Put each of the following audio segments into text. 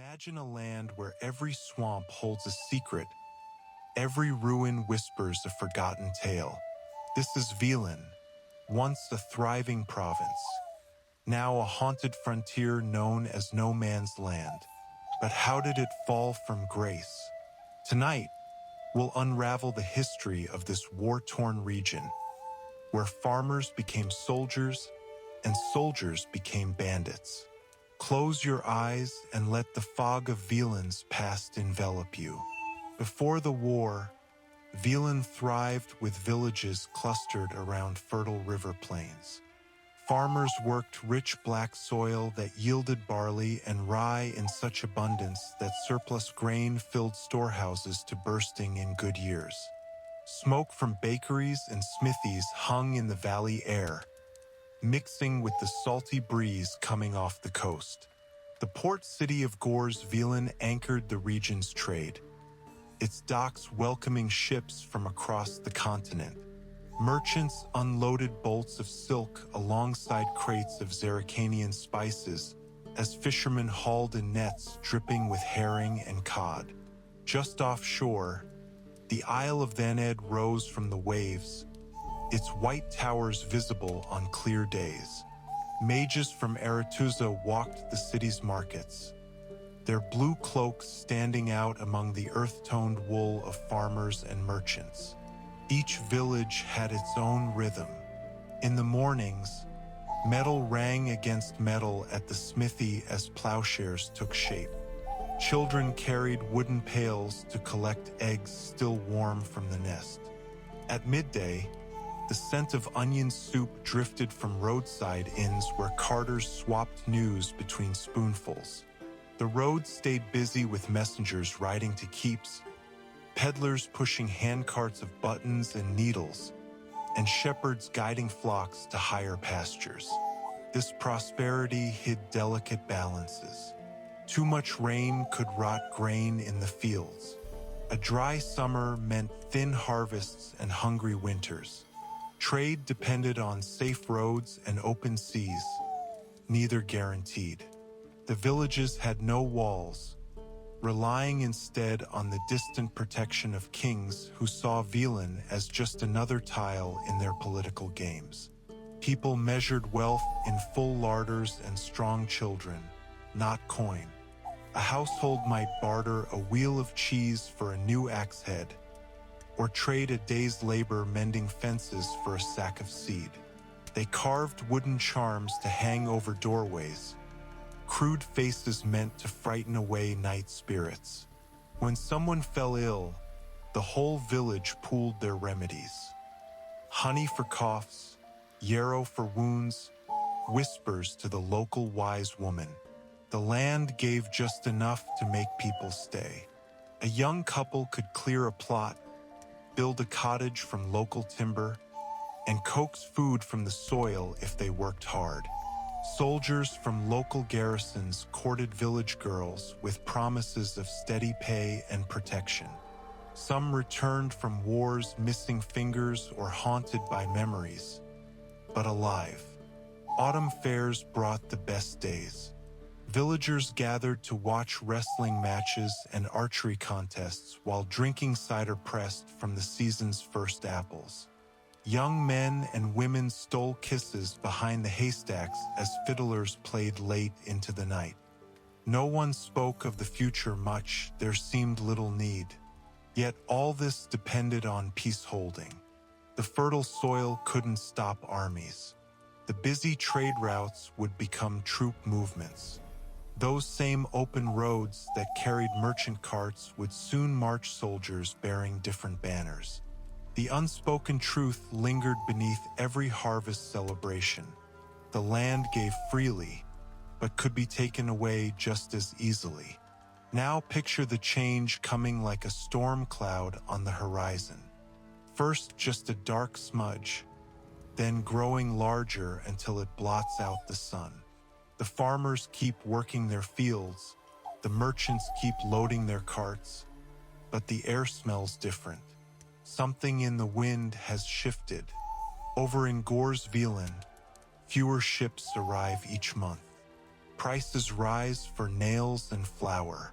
Imagine a land where every swamp holds a secret, every ruin whispers a forgotten tale. This is Velen, once a thriving province, now a haunted frontier known as no man's land. But how did it fall from grace? Tonight, we'll unravel the history of this war-torn region, where farmers became soldiers and soldiers became bandits. Close your eyes and let the fog of Velen's past envelop you. Before the war, Velen thrived with villages clustered around fertile river plains. Farmers worked rich black soil that yielded barley and rye in such abundance that surplus grain filled storehouses to bursting in good years. Smoke from bakeries and smithies hung in the valley air, mixing with the salty breeze coming off the coast. The port city of Gors Velen anchored the region's trade, its docks welcoming ships from across the continent. Merchants unloaded bolts of silk alongside crates of Zerrikanian spices as fishermen hauled in nets dripping with herring and cod. Just offshore, the Isle of Thaned rose from the waves, its white towers visible on clear days. Mages from Aretuza walked the city's markets, their blue cloaks standing out among the earth-toned wool of farmers and merchants. Each village had its own rhythm. In the mornings, metal rang against metal at the smithy as plowshares took shape. Children carried wooden pails to collect eggs still warm from the nest. At midday, the scent of onion soup drifted from roadside inns where carters swapped news between spoonfuls. The road stayed busy with messengers riding to keeps, peddlers pushing handcarts of buttons and needles, and shepherds guiding flocks to higher pastures. This prosperity hid delicate balances. Too much rain could rot grain in the fields. A dry summer meant thin harvests and hungry winters. Trade depended on safe roads and open seas, neither guaranteed. The villages had no walls, relying instead on the distant protection of kings who saw Velen as just another tile in their political games. People measured wealth in full larders and strong children, not coin. A household might barter a wheel of cheese for a new axe head, or trade a day's labor mending fences for a sack of seed. They carved wooden charms to hang over doorways, crude faces meant to frighten away night spirits. When someone fell ill, the whole village pooled their remedies. Honey for coughs, yarrow for wounds, whispers to the local wise woman. The land gave just enough to make people stay. A young couple could clear a plot, build a cottage from local timber, and coax food from the soil if they worked hard. Soldiers from local garrisons courted village girls with promises of steady pay and protection. Some returned from wars missing fingers or haunted by memories, but alive. Autumn fairs brought the best days. Villagers gathered to watch wrestling matches and archery contests while drinking cider pressed from the season's first apples. Young men and women stole kisses behind the haystacks as fiddlers played late into the night. No one spoke of the future much, there seemed little need. Yet all this depended on peaceholding. The fertile soil couldn't stop armies. The busy trade routes would become troop movements. Those same open roads that carried merchant carts would soon march soldiers bearing different banners. The unspoken truth lingered beneath every harvest celebration. The land gave freely, but could be taken away just as easily. Now picture the change coming like a storm cloud on the horizon. First just a dark smudge, then growing larger until it blots out the sun. The farmers keep working their fields, the merchants keep loading their carts, but the air smells different. Something in the wind has shifted. Over in Gors Velen, fewer ships arrive each month. Prices rise for nails and flour.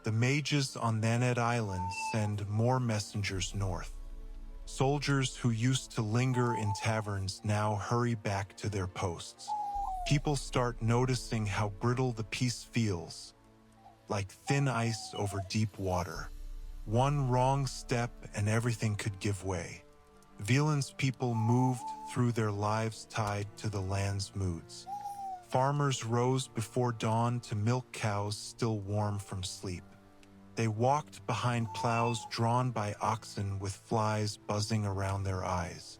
The mages on Naned Island send more messengers north. Soldiers who used to linger in taverns now hurry back to their posts. People start noticing how brittle the peace feels, like thin ice over deep water. One wrong step and everything could give way. Velen's people moved through their lives tied to the land's moods. Farmers rose before dawn to milk cows still warm from sleep. They walked behind plows drawn by oxen with flies buzzing around their eyes.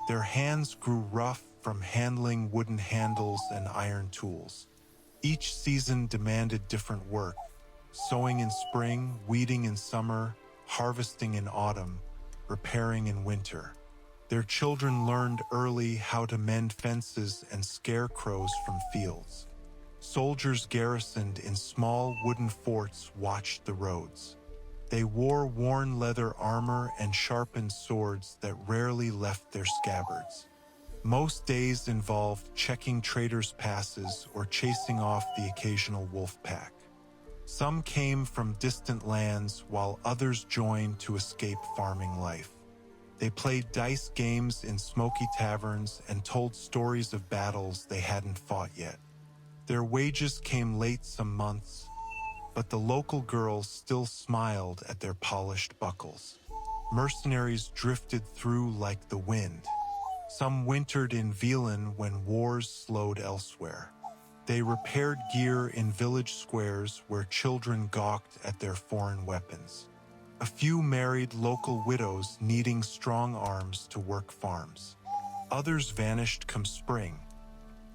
Their hands grew rough from handling wooden handles and iron tools. Each season demanded different work: sowing in spring, weeding in summer, harvesting in autumn, repairing in winter. Their children learned early how to mend fences and scare crows from fields. Soldiers garrisoned in small wooden forts watched the roads. They wore worn leather armor and sharpened swords that rarely left their scabbards. Most days involved checking traders' passes or chasing off the occasional wolf pack. Some came from distant lands while others joined to escape farming life. They played dice games in smoky taverns and told stories of battles they hadn't fought yet. Their wages came late some months, but the local girls still smiled at their polished buckles. Mercenaries drifted through like the wind. Some wintered in Velen when wars slowed elsewhere. They repaired gear in village squares where children gawked at their foreign weapons. A few married local widows needing strong arms to work farms. Others vanished come spring,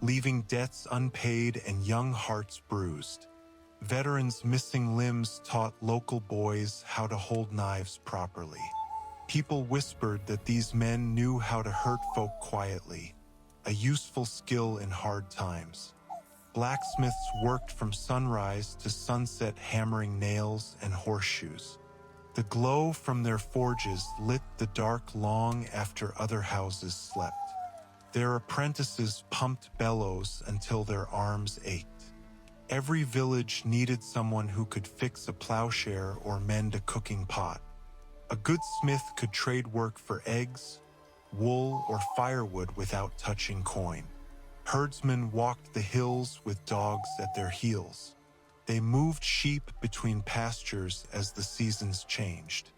leaving debts unpaid and young hearts bruised. Veterans missing limbs taught local boys how to hold knives properly. People whispered that these men knew how to hurt folk quietly, a useful skill in hard times. Blacksmiths worked from sunrise to sunset hammering nails and horseshoes. The glow from their forges lit the dark long after other houses slept. Their apprentices pumped bellows until their arms ached. Every village needed someone who could fix a plowshare or mend a cooking pot. A good smith could trade work for eggs, wool, or firewood without touching coin. Herdsmen walked the hills with dogs at their heels. They moved sheep between pastures as the seasons changed.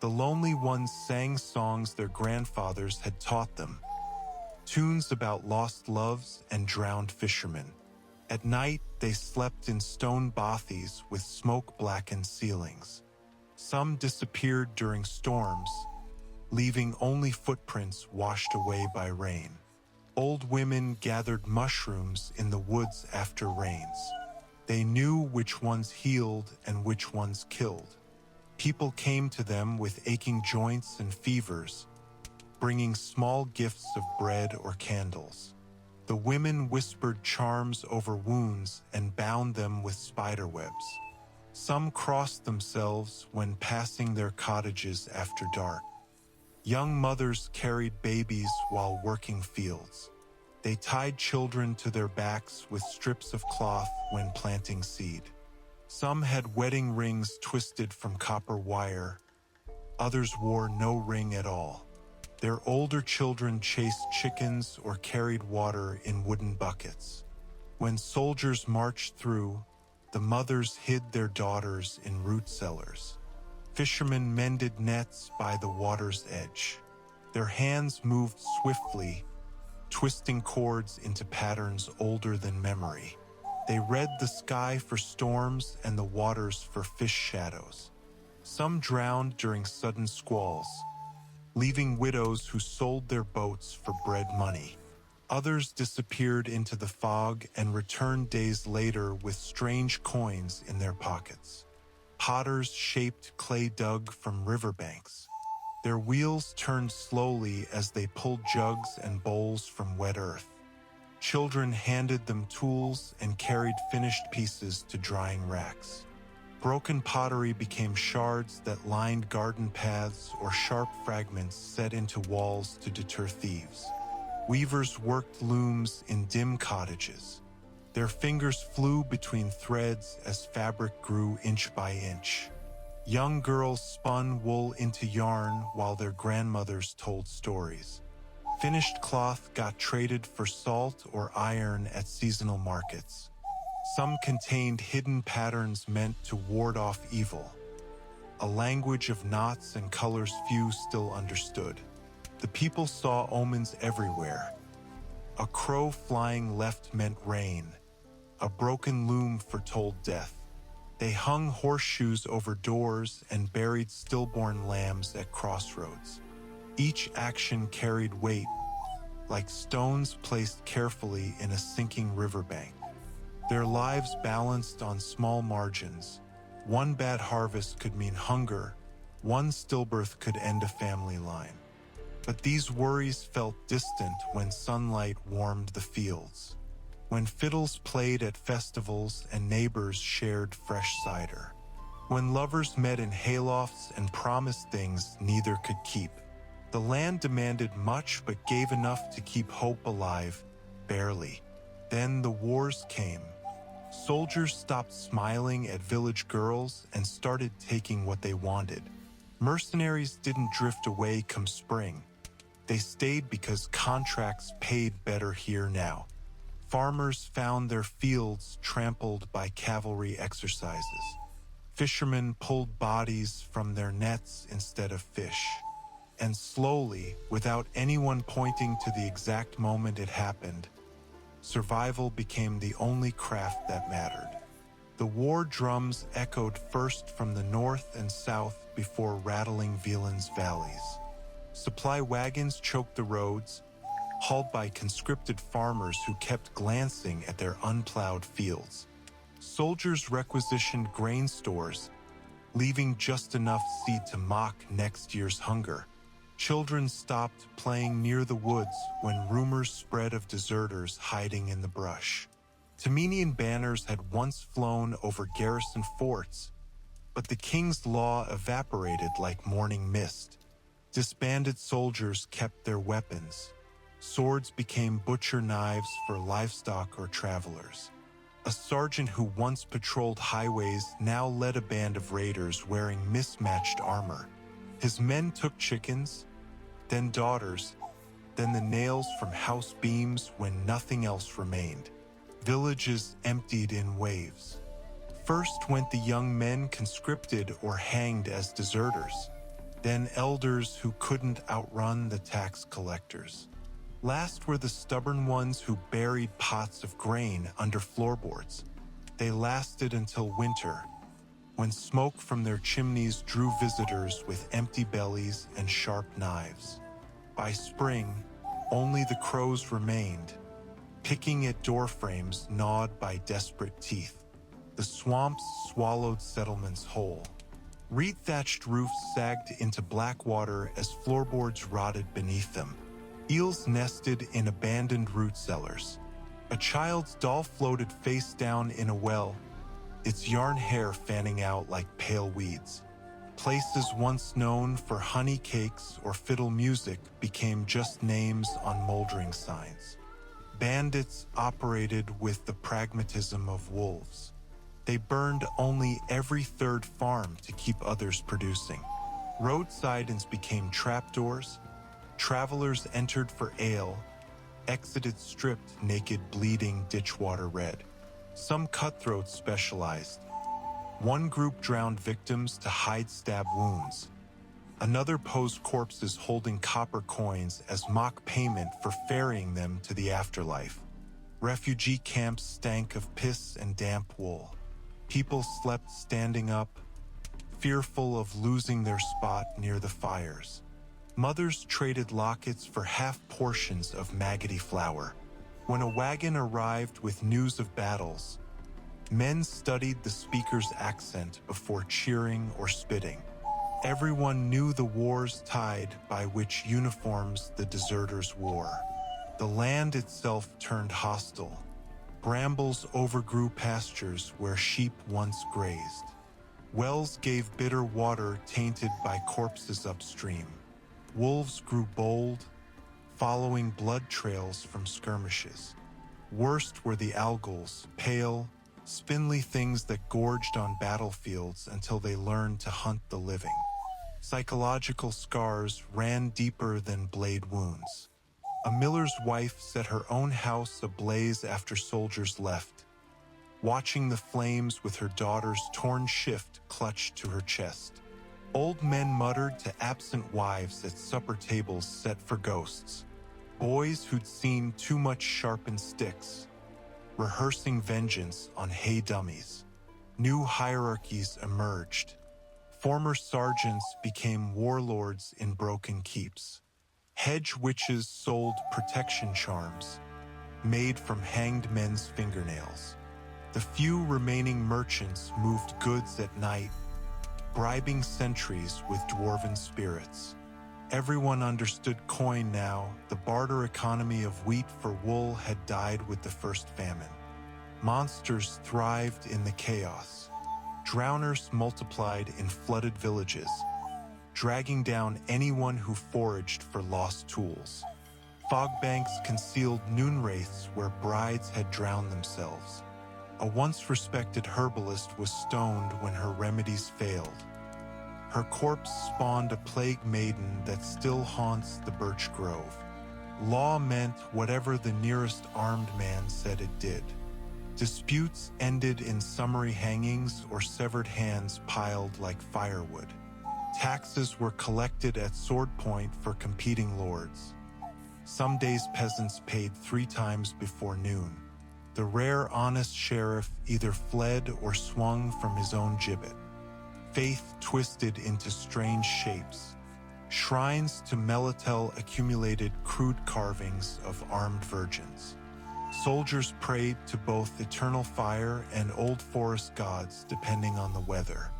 The lonely ones sang songs their grandfathers had taught them, tunes about lost loves and drowned fishermen. At night, they slept in stone bothies with smoke-blackened ceilings. Some disappeared during storms, leaving only footprints washed away by rain. Old women gathered mushrooms in the woods after rains. They knew which ones healed and which ones killed. People came to them with aching joints and fevers, bringing small gifts of bread or candles. The women whispered charms over wounds and bound them with spider webs. Some crossed themselves when passing their cottages after dark. Young mothers carried babies while working fields. They tied children to their backs with strips of cloth when planting seed. Some had wedding rings twisted from copper wire. Others wore no ring at all. Their older children chased chickens or carried water in wooden buckets. When soldiers marched through, the mothers hid their daughters in root cellars. Fishermen mended nets by the water's edge. Their hands moved swiftly, twisting cords into patterns older than memory. They read the sky for storms and the waters for fish shadows. Some drowned during sudden squalls, leaving widows who sold their boats for bread money. Others disappeared into the fog and returned days later with strange coins in their pockets. Potters shaped clay dug from riverbanks. Their wheels turned slowly as they pulled jugs and bowls from wet earth. Children handed them tools and carried finished pieces to drying racks. Broken pottery became shards that lined garden paths or sharp fragments set into walls to deter thieves. Weavers worked looms in dim cottages. Their fingers flew between threads as fabric grew inch by inch. Young girls spun wool into yarn while their grandmothers told stories. Finished cloth got traded for salt or iron at seasonal markets. Some contained hidden patterns meant to ward off evil, a language of knots and colors few still understood. The people saw omens everywhere. A crow flying left meant rain. A broken loom foretold death. They hung horseshoes over doors and buried stillborn lambs at crossroads. Each action carried weight, like stones placed carefully in a sinking riverbank. Their lives balanced on small margins. One bad harvest could mean hunger. One stillbirth could end a family line. But these worries felt distant when sunlight warmed the fields, when fiddles played at festivals and neighbors shared fresh cider, when lovers met in haylofts and promised things neither could keep. The land demanded much but gave enough to keep hope alive, barely. Then the wars came. Soldiers stopped smiling at village girls and started taking what they wanted. Mercenaries didn't drift away come spring. They stayed because contracts paid better here now. Farmers found their fields trampled by cavalry exercises. Fishermen pulled bodies from their nets instead of fish. And slowly, without anyone pointing to the exact moment it happened, survival became the only craft that mattered. The war drums echoed first from the north and south before rattling Velen's valleys. Supply wagons choked the roads, hauled by conscripted farmers who kept glancing at their unplowed fields. Soldiers requisitioned grain stores, leaving just enough seed to mock next year's hunger. Children stopped playing near the woods when rumors spread of deserters hiding in the brush. Tamenian banners had once flown over garrison forts, but the king's law evaporated like morning mist. Disbanded soldiers kept their weapons. Swords became butcher knives for livestock or travelers. A sergeant who once patrolled highways now led a band of raiders wearing mismatched armor. His men took chickens, then daughters, then the nails from house beams when nothing else remained. Villages emptied in waves. First went the young men conscripted or hanged as deserters, then elders who couldn't outrun the tax collectors. Last were the stubborn ones who buried pots of grain under floorboards. They lasted until winter, when smoke from their chimneys drew visitors with empty bellies and sharp knives. By spring, only the crows remained, picking at doorframes gnawed by desperate teeth. The swamps swallowed settlements whole. Reed-thatched roofs sagged into black water as floorboards rotted beneath them. Eels nested in abandoned root cellars. A child's doll floated face down in a well, its yarn hair fanning out like pale weeds. Places once known for honey cakes or fiddle music became just names on moldering signs. Bandits operated with the pragmatism of wolves. They burned only every third farm to keep others producing. Road sidings became trapdoors. Travelers entered for ale, exited stripped, naked, bleeding, ditchwater red. Some cutthroats specialized. One group drowned victims to hide stab wounds. Another posed corpses holding copper coins as mock payment for ferrying them to the afterlife. Refugee camps stank of piss and damp wool. People slept standing up, fearful of losing their spot near the fires. Mothers traded lockets for half portions of maggoty flour. When a wagon arrived with news of battles, men studied the speaker's accent before cheering or spitting. Everyone knew the war's tide by which uniforms the deserters wore. The land itself turned hostile. Brambles overgrew pastures where sheep once grazed. Wells gave bitter water tainted by corpses upstream. Wolves grew bold, following blood trails from skirmishes. Worst were the algals, pale, spindly things that gorged on battlefields until they learned to hunt the living. Psychological scars ran deeper than blade wounds. A miller's wife set her own house ablaze after soldiers left, watching the flames with her daughter's torn shift clutched to her chest. Old men muttered to absent wives at supper tables set for ghosts. Boys who'd seen too much sharpened sticks, rehearsing vengeance on hay dummies. New hierarchies emerged. Former sergeants became warlords in broken keeps. Hedge witches sold protection charms, made from hanged men's fingernails. The few remaining merchants moved goods at night, bribing sentries with dwarven spirits. Everyone understood coin now. The barter economy of wheat for wool had died with the first famine. Monsters thrived in the chaos. Drowners multiplied in flooded villages, dragging down anyone who foraged for lost tools. Fog banks concealed noon wraiths where brides had drowned themselves. A once respected herbalist was stoned when her remedies failed. Her corpse spawned a plague maiden that still haunts the birch grove. Law meant whatever the nearest armed man said it did. Disputes ended in summary hangings or severed hands piled like firewood. Taxes were collected at sword point for competing lords. Some days peasants paid 3 times before noon. The rare honest sheriff either fled or swung from his own gibbet. Faith twisted into strange shapes. Shrines to Melitel accumulated crude carvings of armed virgins. Soldiers prayed to both eternal fire and old forest gods depending on the weather.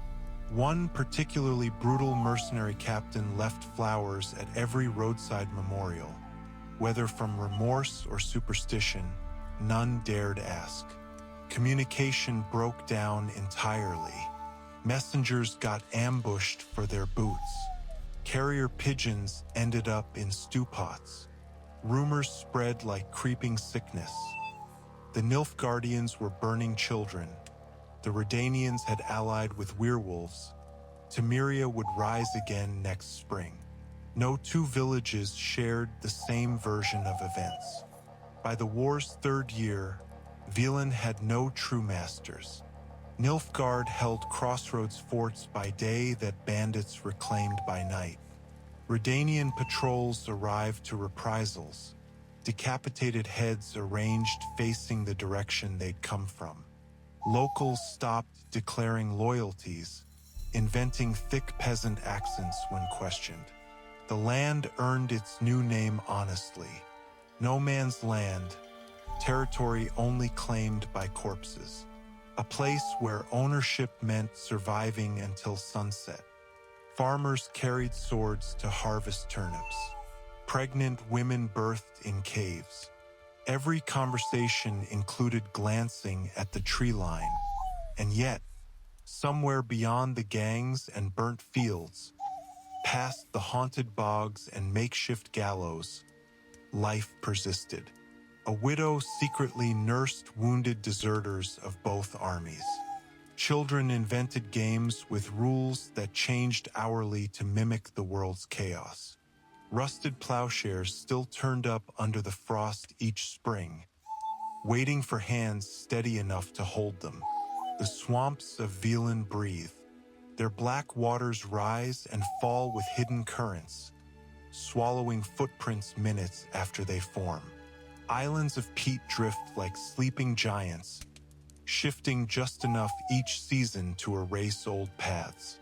One particularly brutal mercenary captain left flowers at every roadside memorial. Whether from remorse or superstition, none dared ask. Communication broke down entirely. Messengers got ambushed for their boots. Carrier pigeons ended up in stew pots. Rumors spread like creeping sickness. The Nilfgaardians were burning children. The Redanians had allied with werewolves. Temeria would rise again next spring. No 2 villages shared the same version of events. By the war's 3rd year, Velen had no true masters. Nilfgaard held crossroads forts by day that bandits reclaimed by night. Redanian patrols arrived to reprisals, decapitated heads arranged facing the direction they'd come from. Locals stopped declaring loyalties, inventing thick peasant accents when questioned. The land earned its new name honestly. No man's land, territory only claimed by corpses. A place where ownership meant surviving until sunset. Farmers carried swords to harvest turnips. Pregnant women birthed in caves. Every conversation included glancing at the tree line. And yet, somewhere beyond the gangs and burnt fields, past the haunted bogs and makeshift gallows, life persisted. A widow secretly nursed wounded deserters of both armies. Children invented games with rules that changed hourly to mimic the world's chaos. Rusted plowshares still turned up under the frost each spring, waiting for hands steady enough to hold them. The swamps of Velen breathe. Their black waters rise and fall with hidden currents, swallowing footprints minutes after they form. Islands of peat drift like sleeping giants, shifting just enough each season to erase old paths.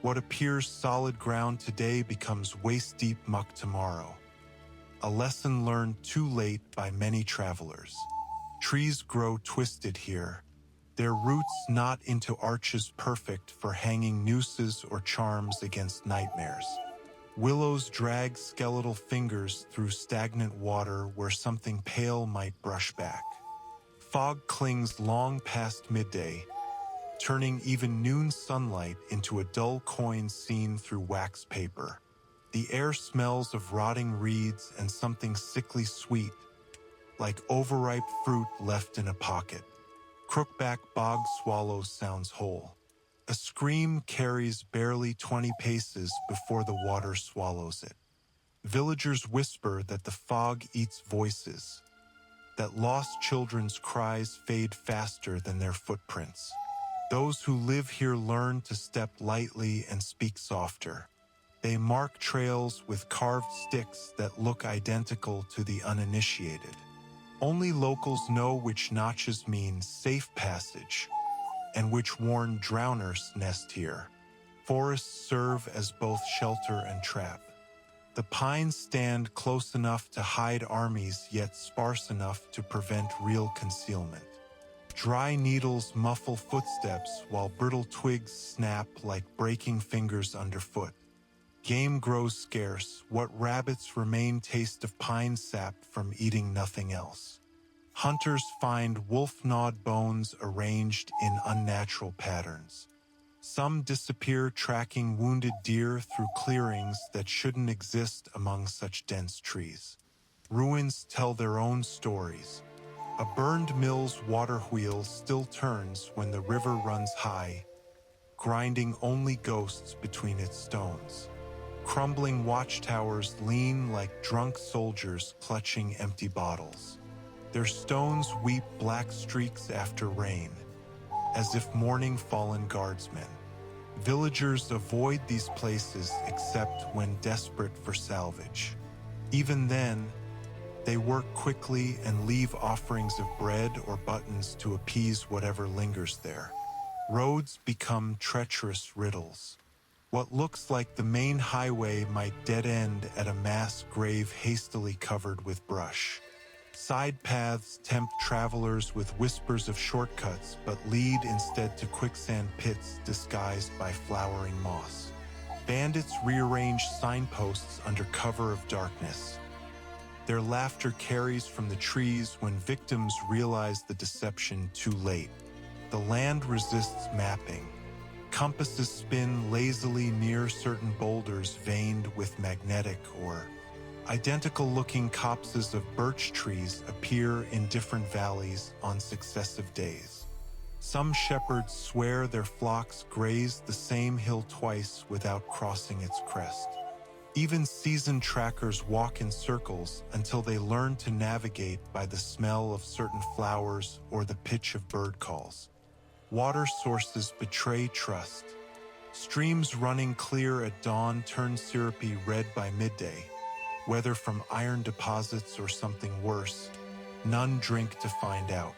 What appears solid ground today becomes waist-deep muck tomorrow. A lesson learned too late by many travelers. Trees grow twisted here, their roots not into arches perfect for hanging nooses or charms against nightmares. Willows drag skeletal fingers through stagnant water where something pale might brush back. Fog clings long past midday, turning even noon sunlight into a dull coin seen through wax paper. The air smells of rotting reeds and something sickly sweet, like overripe fruit left in a pocket. Crookback bog swallow sounds whole. A scream carries barely 20 paces before the water swallows it. Villagers whisper that the fog eats voices, that lost children's cries fade faster than their footprints. Those who live here learn to step lightly and speak softer. They mark trails with carved sticks that look identical to the uninitiated. Only locals know which notches mean safe passage and which warn drowners nest here. Forests serve as both shelter and trap. The pines stand close enough to hide armies, yet sparse enough to prevent real concealment. Dry needles muffle footsteps while brittle twigs snap like breaking fingers underfoot. Game grows scarce. What rabbits remain taste of pine sap from eating nothing else. Hunters find wolf-gnawed bones arranged in unnatural patterns. Some disappear tracking wounded deer through clearings that shouldn't exist among such dense trees. Ruins tell their own stories. A burned mill's water wheel still turns when the river runs high, grinding only ghosts between its stones. Crumbling watchtowers lean like drunk soldiers clutching empty bottles. Their stones weep black streaks after rain, as if mourning fallen guardsmen. Villagers avoid these places except when desperate for salvage. Even then, they work quickly and leave offerings of bread or buttons to appease whatever lingers there. Roads become treacherous riddles. What looks like the main highway might dead end at a mass grave hastily covered with brush. Side paths tempt travelers with whispers of shortcuts, but lead instead to quicksand pits disguised by flowering moss. Bandits rearrange signposts under cover of darkness. Their laughter carries from the trees when victims realize the deception too late. The land resists mapping. Compasses spin lazily near certain boulders veined with magnetic or identical-looking copses of birch trees appear in different valleys on successive days. Some shepherds swear their flocks grazed the same hill twice without crossing its crest. Even seasoned trackers walk in circles until they learn to navigate by the smell of certain flowers or the pitch of bird calls. Water sources betray trust. Streams running clear at dawn turn syrupy red by midday. Whether from iron deposits or something worse, none drink to find out.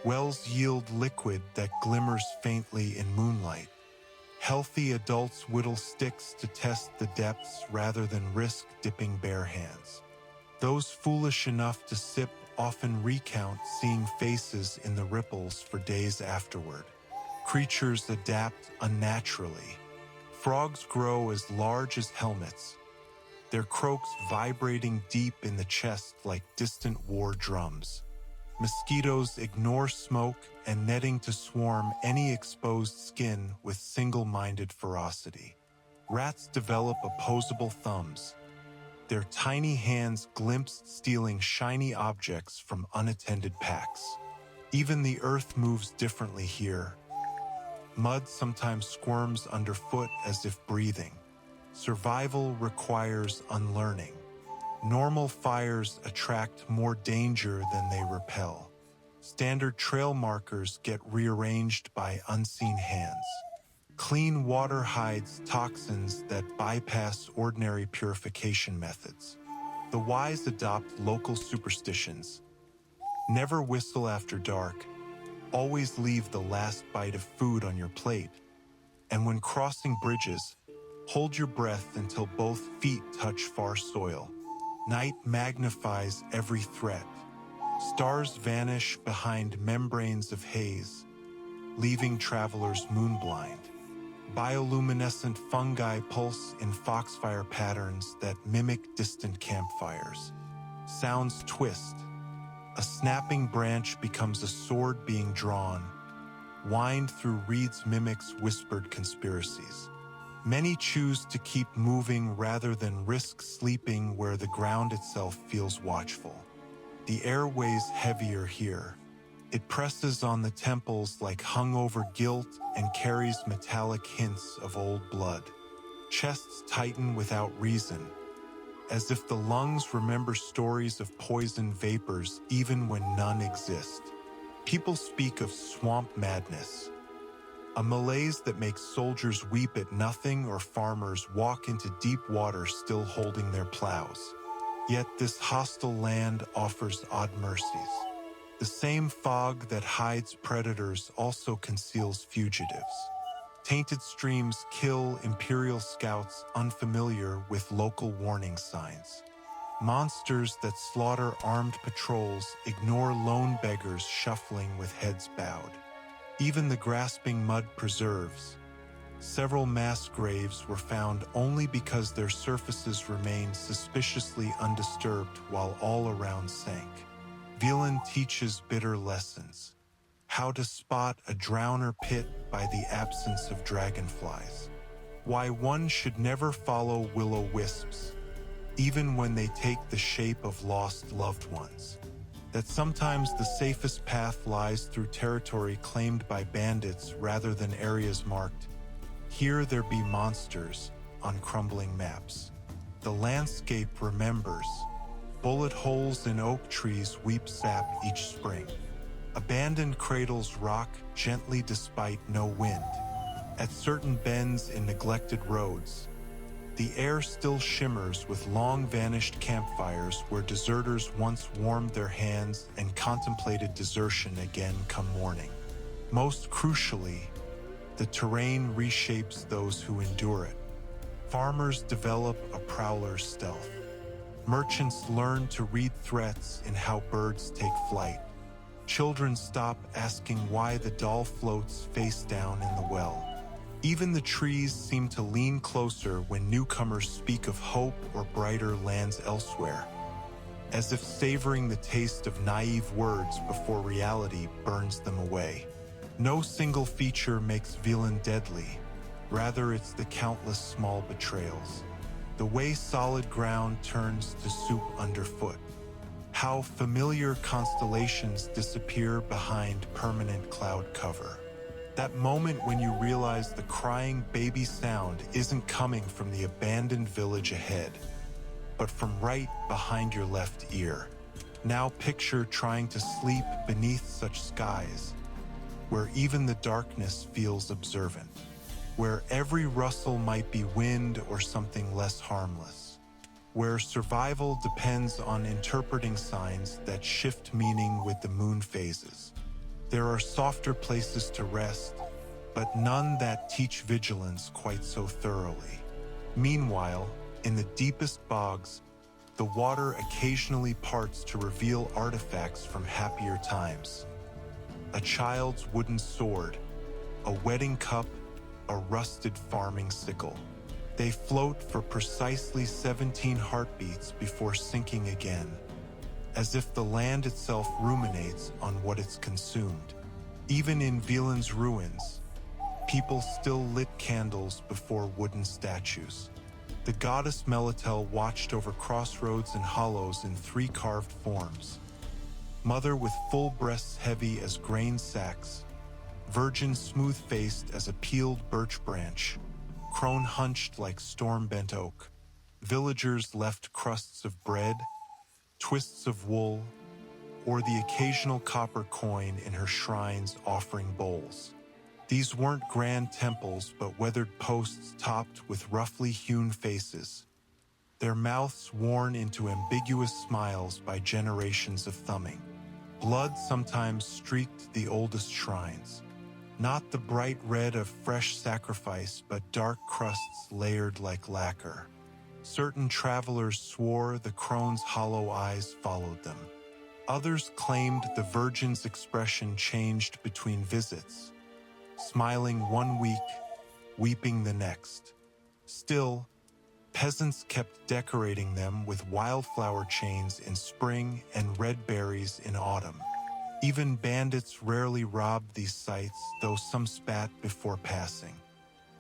Wells yield liquid that glimmers faintly in moonlight. Healthy adults whittle sticks to test the depths rather than risk dipping bare hands. Those foolish enough to sip often recount seeing faces in the ripples for days afterward. Creatures adapt unnaturally. Frogs grow as large as helmets, their croaks vibrating deep in the chest like distant war drums. Mosquitoes ignore smoke and netting to swarm any exposed skin with single-minded ferocity. Rats develop opposable thumbs, their tiny hands glimpsed stealing shiny objects from unattended packs. Even the earth moves differently here. Mud sometimes squirms underfoot as if breathing. Survival requires unlearning. Normal fires attract more danger than they repel. Standard trail markers get rearranged by unseen hands. Clean water hides toxins that bypass ordinary purification methods. The wise adopt local superstitions. Never whistle after dark. Always leave the last bite of food on your plate. And when crossing bridges, hold your breath until both feet touch far soil. Night magnifies every threat. Stars vanish behind membranes of haze, leaving travelers moonblind. Bioluminescent fungi pulse in foxfire patterns that mimic distant campfires. Sounds twist. A snapping branch becomes a sword being drawn. Wind through reeds mimics whispered conspiracies. Many choose to keep moving rather than risk sleeping where the ground itself feels watchful. The air weighs heavier here. It presses on the temples like hungover guilt and carries metallic hints of old blood. Chests tighten without reason, as if the lungs remember stories of poison vapors even when none exist. People speak of swamp madness, a malaise that makes soldiers weep at nothing or farmers walk into deep water still holding their plows. Yet this hostile land offers odd mercies. The same fog that hides predators also conceals fugitives. Tainted streams kill Imperial scouts unfamiliar with local warning signs. Monsters that slaughter armed patrols ignore lone beggars shuffling with heads bowed. Even the grasping mud preserves. Several mass graves were found only because their surfaces remained suspiciously undisturbed while all around sank. Velen teaches bitter lessons. How to spot a drowner pit by the absence of dragonflies. Why one should never follow will-o'-wisps, even when they take the shape of lost loved ones. That sometimes the safest path lies through territory claimed by bandits rather than areas marked. Here there be monsters on crumbling maps. The landscape remembers. Bullet holes in oak trees weep sap each spring. Abandoned cradles rock gently despite no wind. At certain bends in neglected roads, the air still shimmers with long-vanished campfires where deserters once warmed their hands and contemplated desertion again come morning. Most crucially, the terrain reshapes those who endure it. Farmers develop a prowler's stealth. Merchants learn to read threats in how birds take flight. Children stop asking why the doll floats face down in the well. Even the trees seem to lean closer when newcomers speak of hope or brighter lands elsewhere, as if savoring the taste of naive words before reality burns them away. No single feature makes Velen deadly, rather it's the countless small betrayals. The way solid ground turns to soup underfoot. How familiar constellations disappear behind permanent cloud cover. That moment when you realize the crying baby sound isn't coming from the abandoned village ahead, but from right behind your left ear. Now picture trying to sleep beneath such skies, where even the darkness feels observant, where every rustle might be wind or something less harmless, where survival depends on interpreting signs that shift meaning with the moon phases. There are softer places to rest, but none that teach vigilance quite so thoroughly. Meanwhile, in the deepest bogs, the water occasionally parts to reveal artifacts from happier times. A child's wooden sword, a wedding cup, a rusted farming sickle. They float for precisely 17 heartbeats before sinking again, as if the land itself ruminates on what it's consumed. Even in Velen's ruins, people still lit candles before wooden statues. The goddess Melitel watched over crossroads and hollows in 3 carved forms. Mother with full breasts heavy as grain sacks, virgin smooth-faced as a peeled birch branch, crone hunched like storm-bent oak. Villagers left crusts of bread, twists of wool, or the occasional copper coin in her shrines offering bowls. These weren't grand temples, but weathered posts topped with roughly hewn faces, their mouths worn into ambiguous smiles by generations of thumbing. Blood sometimes streaked the oldest shrines, not the bright red of fresh sacrifice, but dark crusts layered like lacquer. Certain travelers swore the crone's hollow eyes followed them. Others claimed the Virgin's expression changed between visits, smiling one week, weeping the next. Still, peasants kept decorating them with wildflower chains in spring and red berries in autumn. Even bandits rarely robbed these sites, though some spat before passing.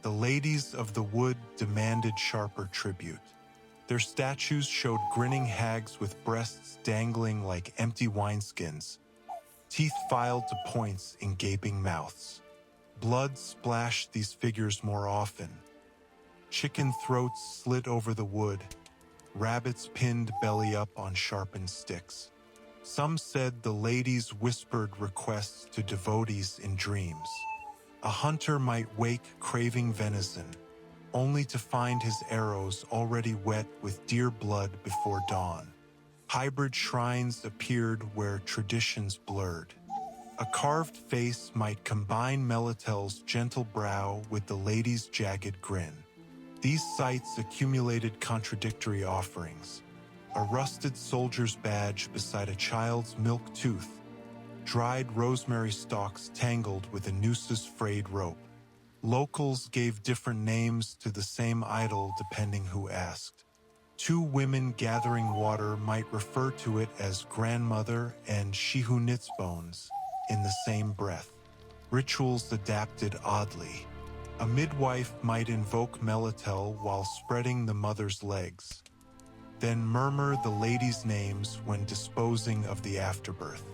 The ladies of the wood demanded sharper tribute. Their statues showed grinning hags with breasts dangling like empty wineskins, teeth filed to points in gaping mouths. Blood splashed these figures more often. Chicken throats slit over the wood, rabbits pinned belly up on sharpened sticks. Some said the ladies whispered requests to devotees in dreams. A hunter might wake craving venison, only to find his arrows already wet with deer blood before dawn. Hybrid shrines appeared where traditions blurred. A carved face might combine Melitel's gentle brow with the lady's jagged grin. These sites accumulated contradictory offerings. A rusted soldier's badge beside a child's milk tooth, dried rosemary stalks tangled with a noose's frayed rope. Locals gave different names to the same idol depending who asked. Two women gathering water might refer to it as grandmother and she who knits bones in the same breath. Rituals adapted oddly. A midwife might invoke Melitel while spreading the mother's legs, then murmur the ladies' names when disposing of the afterbirth.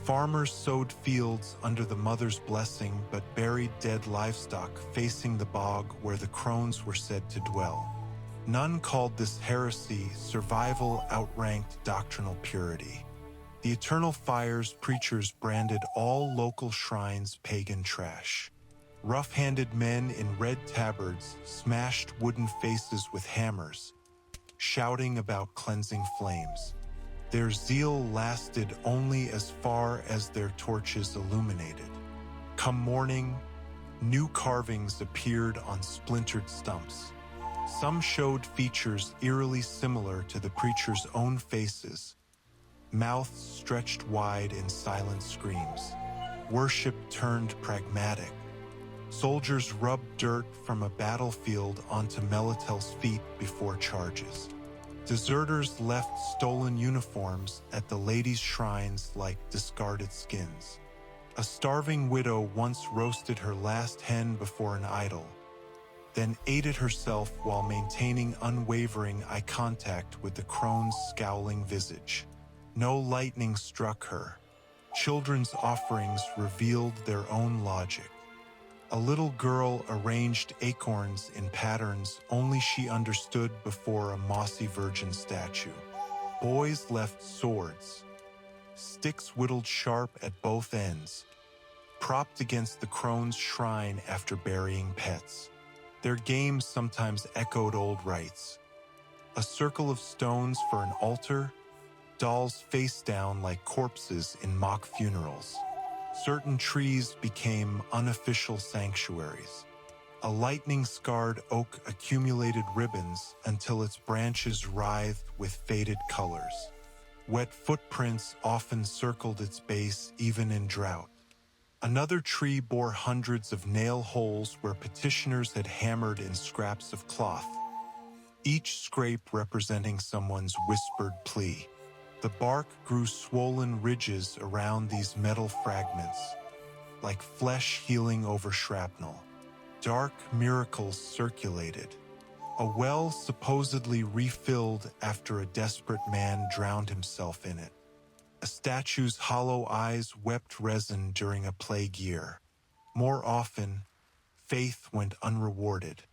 Farmers sowed fields under the mother's blessing but buried dead livestock facing the bog where the crones were said to dwell. None called this heresy. Survival outranked doctrinal purity. The eternal fires preachers branded all local shrines pagan trash. Rough-handed men in red tabards smashed wooden faces with hammers, shouting about cleansing flames. Their zeal lasted only as far as their torches illuminated. Come morning, new carvings appeared on splintered stumps. Some showed features eerily similar to the preacher's own faces, mouths stretched wide in silent screams. Worship turned pragmatic. Soldiers rubbed dirt from a battlefield onto Melitel's feet before charges. Deserters left stolen uniforms at the ladies' shrines like discarded skins. A starving widow once roasted her last hen before an idol, then ate it herself while maintaining unwavering eye contact with the crone's scowling visage. No lightning struck her. Children's offerings revealed their own logic. A little girl arranged acorns in patterns only she understood before a mossy virgin statue. Boys left swords, sticks whittled sharp at both ends, propped against the crone's shrine after burying pets. Their games sometimes echoed old rites. A circle of stones for an altar, dolls face down like corpses in mock funerals. Certain trees became unofficial sanctuaries. A lightning-scarred oak accumulated ribbons until its branches writhed with faded colors. Wet footprints often circled its base even in drought. Another tree bore hundreds of nail holes where petitioners had hammered in scraps of cloth, each scrape representing someone's whispered plea. The bark grew swollen ridges around these metal fragments, like flesh healing over shrapnel. Dark miracles circulated. A well supposedly refilled after a desperate man drowned himself in it. A statue's hollow eyes wept resin during a plague year. More often, faith went unrewarded.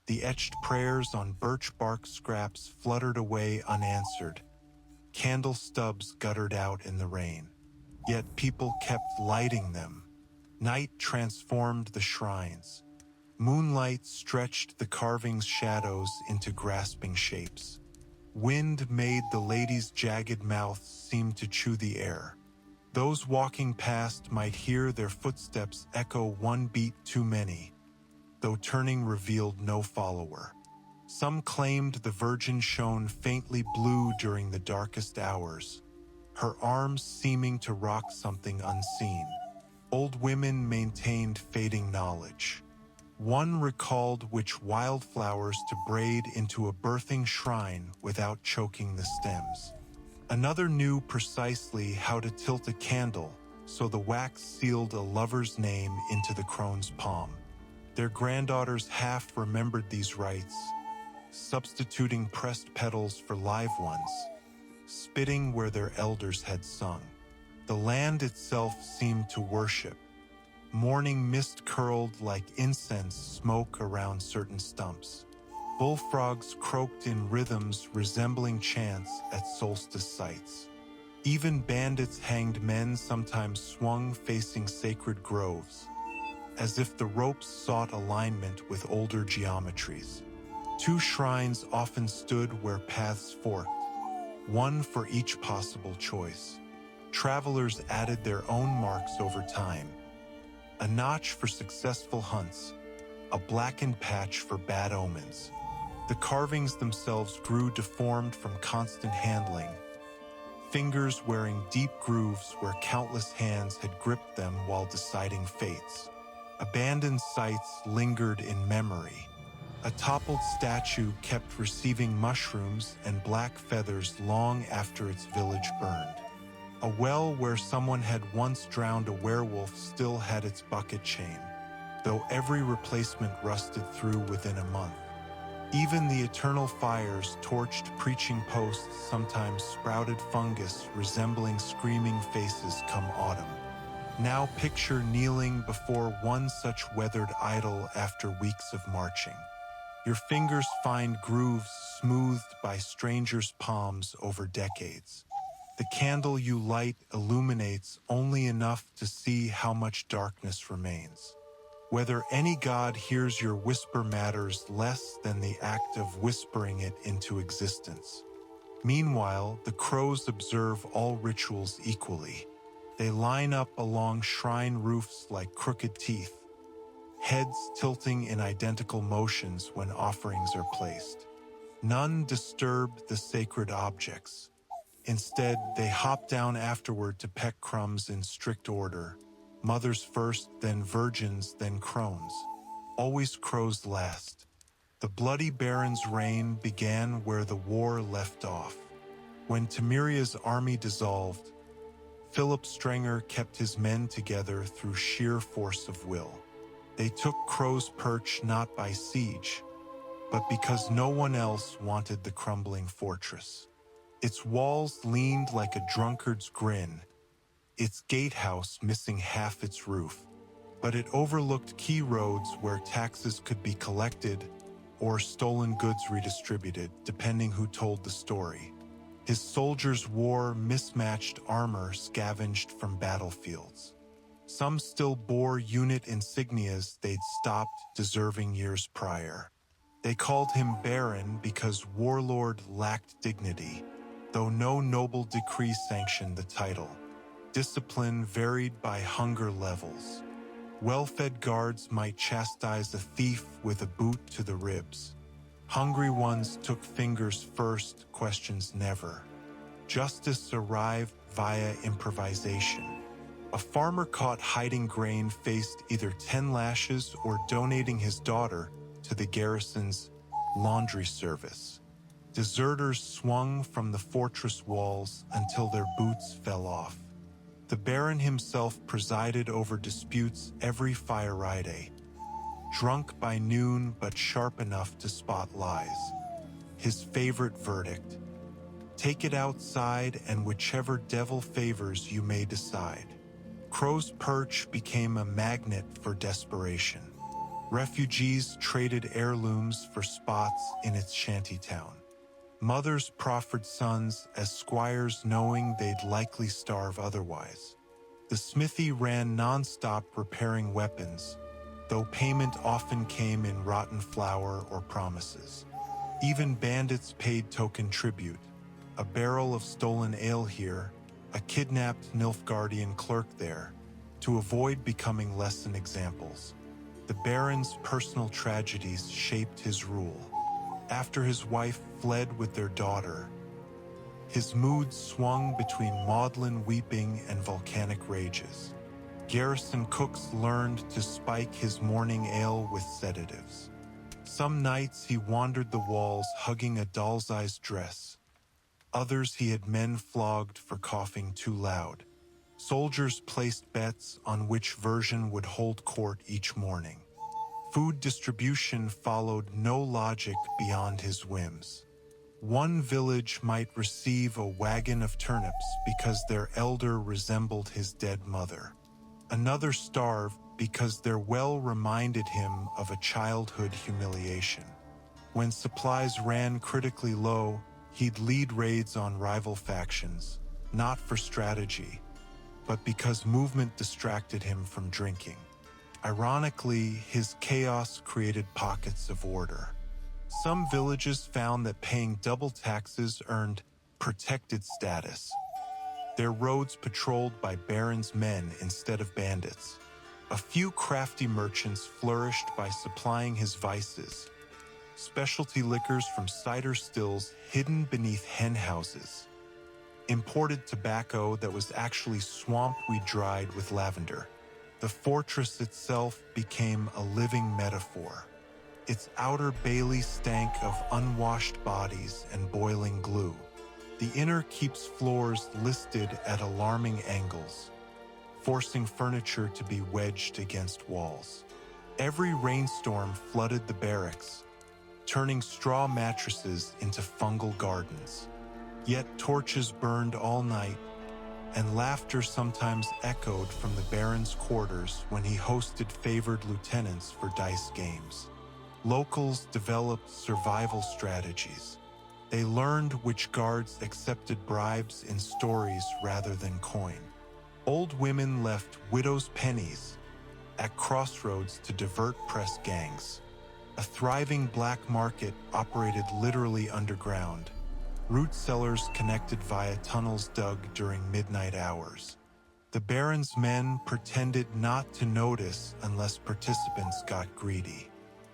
The etched prayers on birch bark scraps fluttered away unanswered. Candle stubs guttered out in the rain. Yet people kept lighting them. Night transformed the shrines. Moonlight stretched the carving's shadows into grasping shapes. Wind made the ladies' jagged mouths seem to chew the air. Those walking past might hear their footsteps echo one beat too many, though turning revealed no follower. Some claimed the Virgin shone faintly blue during the darkest hours, her arms seeming to rock something unseen. Old women maintained fading knowledge. One recalled which wildflowers to braid into a birthing shrine without choking the stems. Another knew precisely how to tilt a candle so the wax sealed a lover's name into the crone's palm. Their granddaughters half remembered these rites, substituting pressed petals for live ones, spitting where their elders had sung. The land itself seemed to worship. Morning mist curled like incense smoke around certain stumps. Bullfrogs croaked in rhythms resembling chants at solstice sites. Even bandits hanged men sometimes swung facing sacred groves, as if the ropes sought alignment with older geometries. Two shrines often stood where paths forked, one for each possible choice. Travelers added their own marks over time. A notch for successful hunts, a blackened patch for bad omens. The carvings themselves grew deformed from constant handling, fingers wearing deep grooves where countless hands had gripped them while deciding fates. Abandoned sites lingered in memory. A toppled statue kept receiving mushrooms and black feathers long after its village burned. A well where someone had once drowned a werewolf still had its bucket chain, though every replacement rusted through within a month. Even the eternal fires torched preaching posts sometimes sprouted fungus resembling screaming faces come autumn. Now picture kneeling before one such weathered idol after weeks of marching. Your fingers find grooves smoothed by strangers' palms over decades. The candle you light illuminates only enough to see how much darkness remains. Whether any god hears your whisper matters less than the act of whispering it into existence. Meanwhile, the crows observe all rituals equally. They line up along shrine roofs like crooked teeth, heads tilting in identical motions when offerings are placed. None disturb the sacred objects. Instead, they hop down afterward to peck crumbs in strict order. Mothers first, then virgins, then crones. Always crows last. The bloody baron's reign began where the war left off. When Timuria's army dissolved, Philip Strenger kept his men together through sheer force of will. They took Crow's Perch not by siege, but because no one else wanted the crumbling fortress. Its walls leaned like a drunkard's grin, its gatehouse missing half its roof, but it overlooked key roads where taxes could be collected or stolen goods redistributed, depending who told the story. His soldiers wore mismatched armor scavenged from battlefields. Some still bore unit insignias they'd stopped deserving years prior. They called him Baron because warlord lacked dignity, though no noble decree sanctioned the title. Discipline varied by hunger levels. Well-fed guards might chastise a thief with a boot to the ribs. Hungry ones took fingers first, questions never. Justice arrived via improvisation. A farmer caught hiding grain faced either 10 lashes or donating his daughter to the garrison's laundry service. Deserters swung from the fortress walls until their boots fell off. The Baron himself presided over disputes every Friday, drunk by noon but sharp enough to spot lies. His favorite verdict: take it outside and whichever devil favors you may decide. Crow's Perch became a magnet for desperation. Refugees traded heirlooms for spots in its shantytown. Mothers proffered sons as squires knowing they'd likely starve otherwise. The smithy ran non-stop repairing weapons, though payment often came in rotten flour or promises. Even bandits paid token tribute: a barrel of stolen ale here, a kidnapped Nilfgaardian clerk there, to avoid becoming lesson examples. The Baron's personal tragedies shaped his rule. After his wife fled with their daughter, his mood swung between maudlin weeping and volcanic rages. Garrison cooks learned to spike his morning ale with sedatives. Some nights he wandered the walls hugging a doll's-eyes dress. Others he had men flogged for coughing too loud. Soldiers placed bets on which version would hold court each morning. Food distribution followed no logic beyond his whims. One village might receive a wagon of turnips because their elder resembled his dead mother. Another starved because their well reminded him of a childhood humiliation. When supplies ran critically low, he'd lead raids on rival factions, not for strategy, but because movement distracted him from drinking. Ironically, his chaos created pockets of order. Some villages found that paying double taxes earned protected status. Their roads patrolled by barons' men instead of bandits. A few crafty merchants flourished by supplying his vices. Specialty liquors from cider stills hidden beneath hen houses. Imported tobacco that was actually swamp weed dried with lavender. The fortress itself became a living metaphor. Its outer bailey stank of unwashed bodies and boiling glue. The inner keeps floors listed at alarming angles, forcing furniture to be wedged against walls. Every rainstorm flooded the barracks, turning straw mattresses into fungal gardens. Yet torches burned all night, and laughter sometimes echoed from the Baron's quarters when he hosted favored lieutenants for dice games. Locals developed survival strategies. They learned which guards accepted bribes in stories rather than coin. Old women left widows' pennies at crossroads to divert press gangs. A thriving black market operated literally underground. Root cellars connected via tunnels dug during midnight hours. The Baron's men pretended not to notice unless participants got greedy.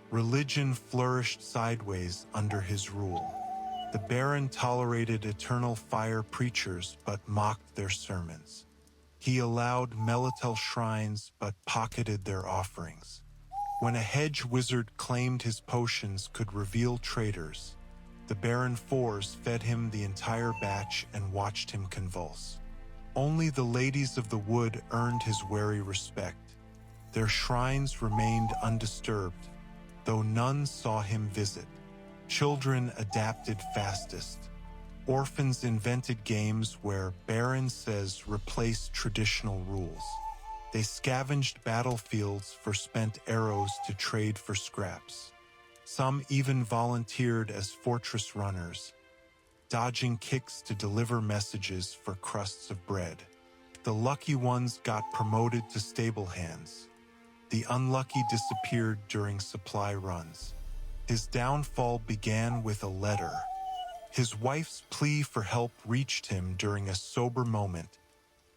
Religion flourished sideways under his rule. The Baron tolerated eternal fire preachers but mocked their sermons. He allowed Melitel shrines but pocketed their offerings. When a hedge wizard claimed his potions could reveal traitors, the Baron Fours fed him the entire batch and watched him convulse. Only the ladies of the wood earned his wary respect. Their shrines remained undisturbed, though none saw him visit. Children adapted fastest. Orphans invented games where Baron says replace traditional rules. They scavenged battlefields for spent arrows to trade for scraps. Some even volunteered as fortress runners, dodging kicks to deliver messages for crusts of bread. The lucky ones got promoted to stable hands. The unlucky disappeared during supply runs. His downfall began with a letter. His wife's plea for help reached him during a sober moment,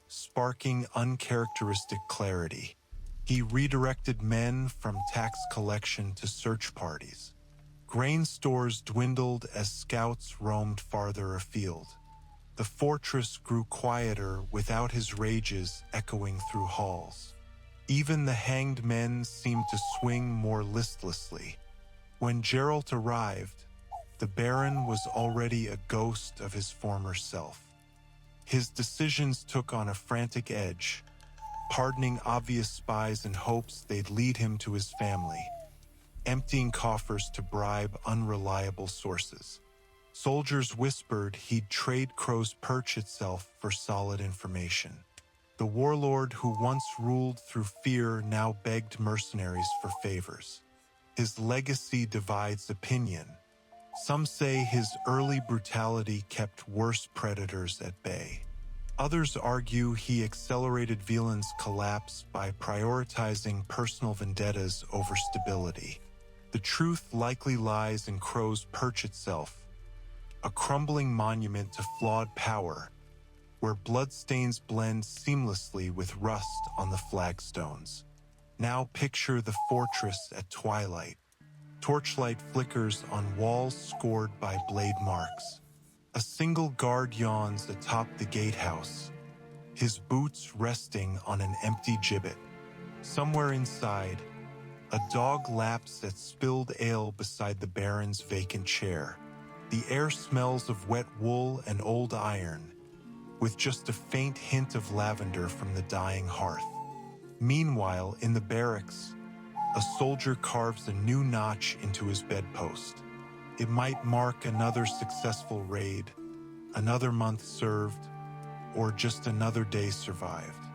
sparking uncharacteristic clarity. He redirected men from tax collection to search parties. Grain stores dwindled as scouts roamed farther afield. The fortress grew quieter without his rages echoing through halls. Even the hanged men seemed to swing more listlessly. When Geralt arrived, the Baron was already a ghost of his former self. His decisions took on a frantic edge, pardoning obvious spies in hopes they'd lead him to his family, emptying coffers to bribe unreliable sources. Soldiers whispered he'd trade Crow's Perch itself for solid information. The warlord who once ruled through fear now begged mercenaries for favors. His legacy divides opinion. Some say his early brutality kept worse predators at bay. Others argue he accelerated Velen's collapse by prioritizing personal vendettas over stability. The truth likely lies in Crow's Perch itself, a crumbling monument to flawed power, where bloodstains blend seamlessly with rust on the flagstones. Now picture the fortress at twilight. Torchlight flickers on walls scored by blade marks. A single guard yawns atop the gatehouse, his boots resting on an empty gibbet. Somewhere inside, a dog laps at spilled ale beside the Baron's vacant chair. The air smells of wet wool and old iron, with just a faint hint of lavender from the dying hearth. Meanwhile, in the barracks, A soldier carves a new notch into his bedpost. It might mark another successful raid, another month served, or just another day survived.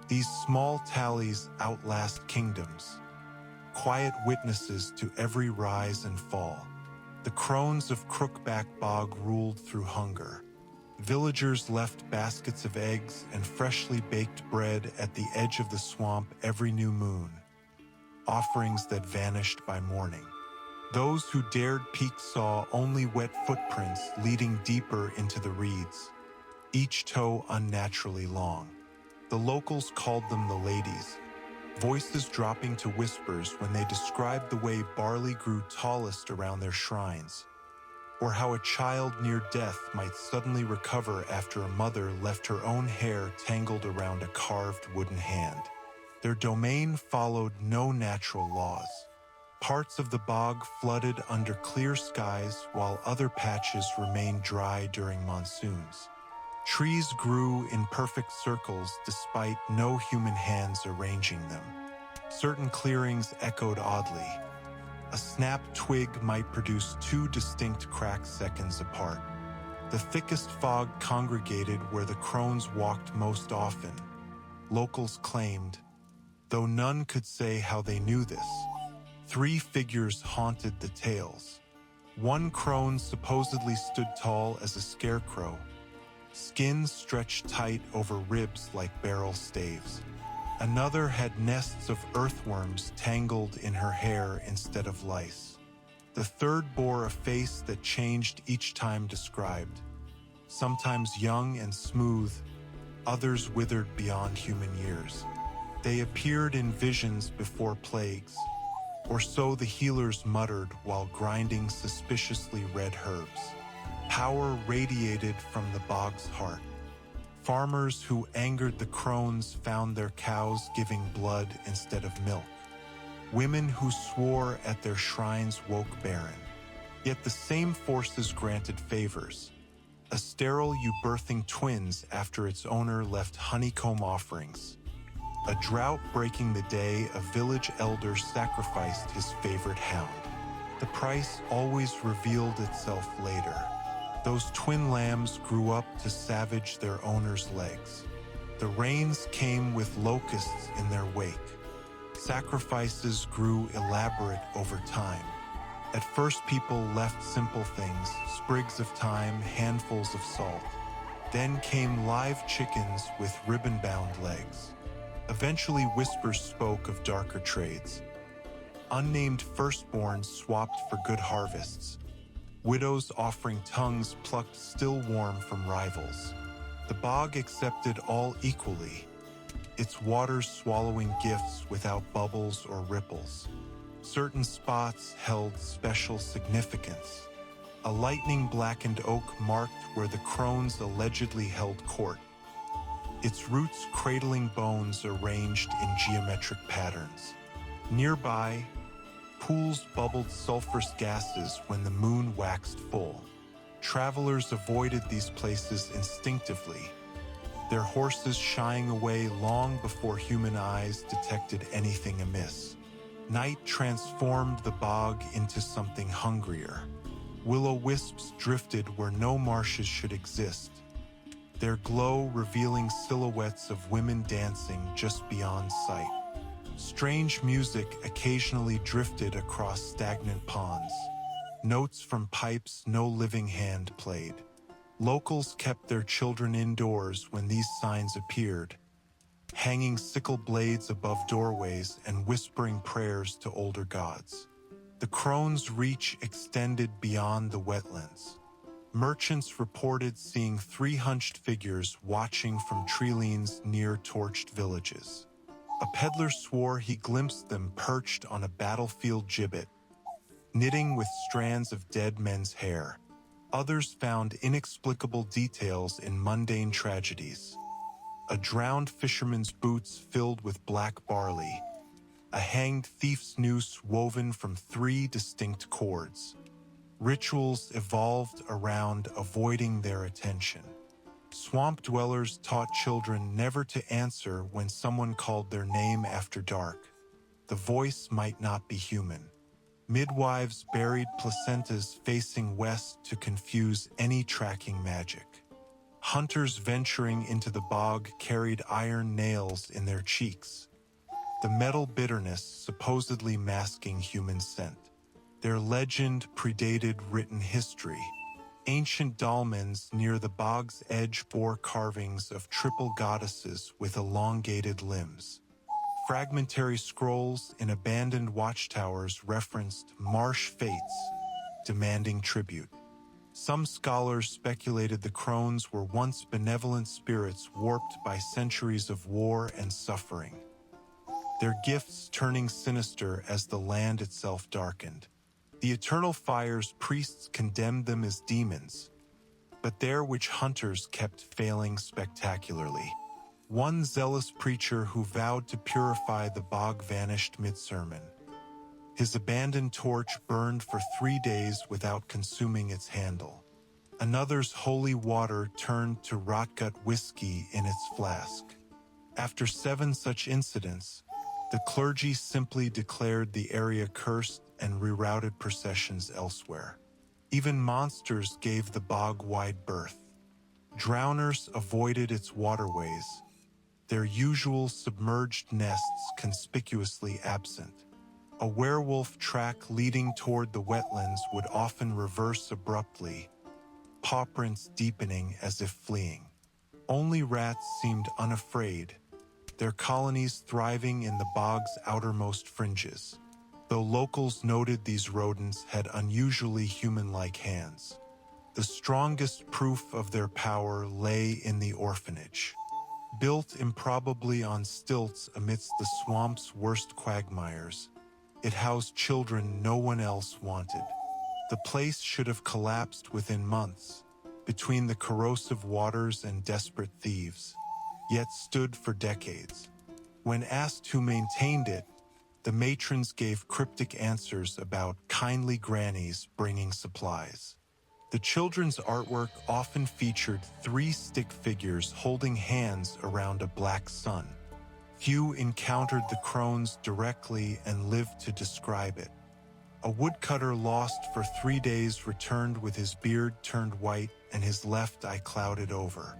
These small tallies outlast kingdoms, quiet witnesses to every rise and fall. The crones of Crookback Bog ruled through hunger. Villagers left baskets of eggs and freshly baked bread at the edge of the swamp every new moon, offerings that vanished by morning. Those who dared peek saw only wet footprints leading deeper into the reeds, each toe unnaturally long. The locals called them the ladies, voices dropping to whispers when they described the way barley grew tallest around their shrines, or how a child near death might suddenly recover after a mother left her own hair tangled around a carved wooden hand. Their domain followed no natural laws. Parts of the bog flooded under clear skies while other patches remained dry during monsoons. Trees grew in perfect circles despite no human hands arranging them. Certain clearings echoed oddly. A snapped twig might produce two distinct cracks seconds apart. The thickest fog congregated where the crones walked most often, locals claimed, though none could say how they knew this. Three figures haunted the tales. One crone supposedly stood tall as a scarecrow, skin stretched tight over ribs like barrel staves. Another had nests of earthworms tangled in her hair instead of lice. The third bore a face that changed each time described, sometimes young and smooth, others withered beyond human years. They appeared in visions before plagues, or so the healers muttered while grinding suspiciously red herbs. Power radiated from the bog's heart. Farmers who angered the crones found their cows giving blood instead of milk. Women who swore at their shrines woke barren. Yet the same forces granted favors. A sterile ewe birthing twins after its owner left honeycomb offerings. A drought breaking the day, a village elder sacrificed his favorite hound. The price always revealed itself later. Those twin lambs grew up to savage their owner's legs. The rains came with locusts in their wake. Sacrifices grew elaborate over time. At first, people left simple things, sprigs of thyme, handfuls of salt. Then came live chickens with ribbon-bound legs. Eventually, whispers spoke of darker trades. Unnamed firstborns swapped for good harvests. Widows offering tongues plucked still warm from rivals. The bog accepted all equally, its waters swallowing gifts without bubbles or ripples. Certain spots held special significance. A lightning-blackened oak marked where the crones allegedly held court, its roots cradling bones arranged in geometric patterns. Nearby, pools bubbled sulfurous gases when the moon waxed full. Travelers avoided these places instinctively, their horses shying away long before human eyes detected anything amiss. Night transformed the bog into something hungrier. Will-o'-wisps drifted where no marshes should exist, their glow revealing silhouettes of women dancing just beyond sight. Strange music occasionally drifted across stagnant ponds, notes from pipes no living hand played. Locals kept their children indoors when these signs appeared, hanging sickle blades above doorways and whispering prayers to older gods. The crones' reach extended beyond the wetlands. Merchants reported seeing three hunched figures watching from treelines near torched villages. A peddler swore he glimpsed them perched on a battlefield gibbet, knitting with strands of dead men's hair. Others found inexplicable details in mundane tragedies. A drowned fisherman's boots filled with black barley, a hanged thief's noose woven from three distinct cords. Rituals evolved around avoiding their attention. Swamp dwellers taught children never to answer when someone called their name after dark. the voice might not be human. Midwives buried placentas facing west to confuse any tracking magic. Hunters venturing into the bog carried iron nails in their cheeks, the metal bitterness supposedly masking human scent. Their legend predated written history. Ancient dolmens near the bog's edge bore carvings of triple goddesses with elongated limbs. Fragmentary scrolls in abandoned watchtowers referenced marsh fates, demanding tribute. Some scholars speculated the crones were once benevolent spirits warped by centuries of war and suffering, their gifts turning sinister as the land itself darkened. The eternal fire's priests condemned them as demons, but their witch hunters kept failing spectacularly. One zealous preacher who vowed to purify the bog vanished mid-sermon. His abandoned torch burned for 3 days without consuming its handle. Another's holy water turned to rotgut whiskey in its flask. After 7 such incidents, the clergy simply declared the area cursed and rerouted processions elsewhere. Even monsters gave the bog wide berth. Drowners avoided its waterways, their usual submerged nests conspicuously absent. A werewolf track leading toward the wetlands would often reverse abruptly, paw prints deepening as if fleeing. Only rats seemed unafraid, their colonies thriving in the bog's outermost fringes, though locals noted these rodents had unusually human-like hands. The strongest proof of their power lay in the orphanage. Built improbably on stilts amidst the swamp's worst quagmires, it housed children no one else wanted. The place should have collapsed within months, between the corrosive waters and desperate thieves, yet stood for decades. When asked who maintained it, the matrons gave cryptic answers about kindly grannies bringing supplies. The children's artwork often featured 3 stick figures holding hands around a black sun. Few encountered the crones directly and lived to describe it. A woodcutter lost for 3 days returned with his beard turned white and his left eye clouded over.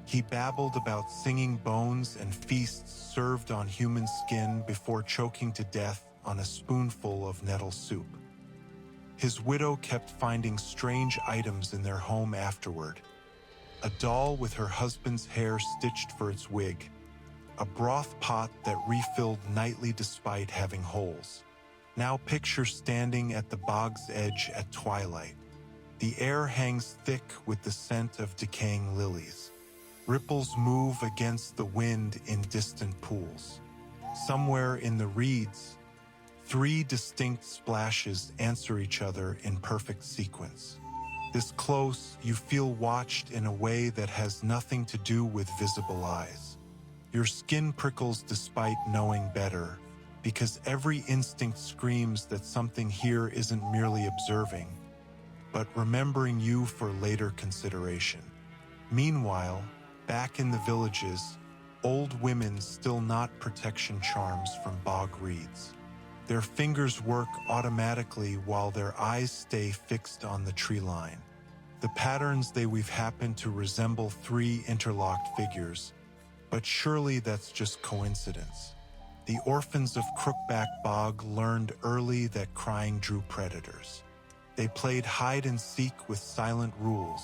He babbled about singing bones and feasts served on human skin before choking to death on a spoonful of nettle soup. His widow kept finding strange items in their home afterward. A doll with her husband's hair stitched for its wig. A broth pot that refilled nightly despite having holes. Now picture standing at the bog's edge at twilight. The air hangs thick with the scent of decaying lilies. Ripples move against the wind in distant pools. Somewhere in the reeds, 3 distinct splashes answer each other in perfect sequence. This close, you feel watched in a way that has nothing to do with visible eyes. Your skin prickles despite knowing better, because every instinct screams that something here isn't merely observing, but remembering you for later consideration. Meanwhile, back in the villages, old women still knot protection charms from bog reeds. Their fingers work automatically while their eyes stay fixed on the tree line. The patterns they weave happen to resemble 3 interlocked figures, but surely that's just coincidence. The orphans of Crookback Bog learned early that crying drew predators. They played hide and seek with silent rules.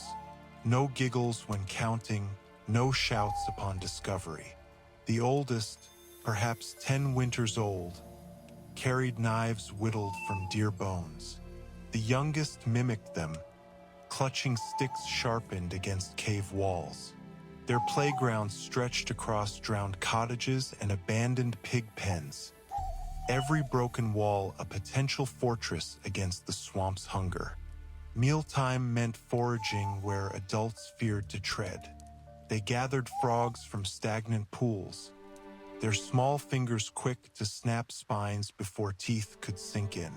No giggles when counting, no shouts upon discovery. The oldest, perhaps 10 winters old, carried knives whittled from deer bones. The youngest mimicked them, clutching sticks sharpened against cave walls. Their playgrounds stretched across drowned cottages and abandoned pig pens, every broken wall a potential fortress against the swamp's hunger. Mealtime meant foraging where adults feared to tread. They gathered frogs from stagnant pools, their small fingers quick to snap spines before teeth could sink in.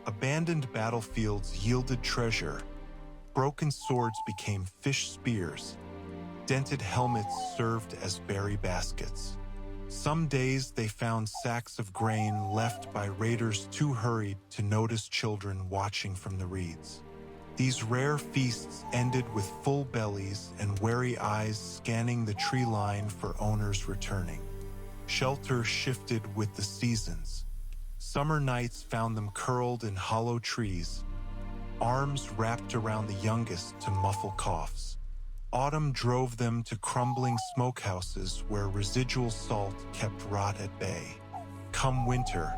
Abandoned battlefields yielded treasure. Broken swords became fish spears. Dented helmets served as berry baskets. Some days they found sacks of grain left by raiders too hurried to notice children watching from the reeds. These rare feasts ended with full bellies and wary eyes scanning the tree line for owners returning. Shelter shifted with the seasons. Summer nights found them curled in hollow trees, arms wrapped around the youngest to muffle coughs. Autumn drove them to crumbling smokehouses where residual salt kept rot at bay. Come winter,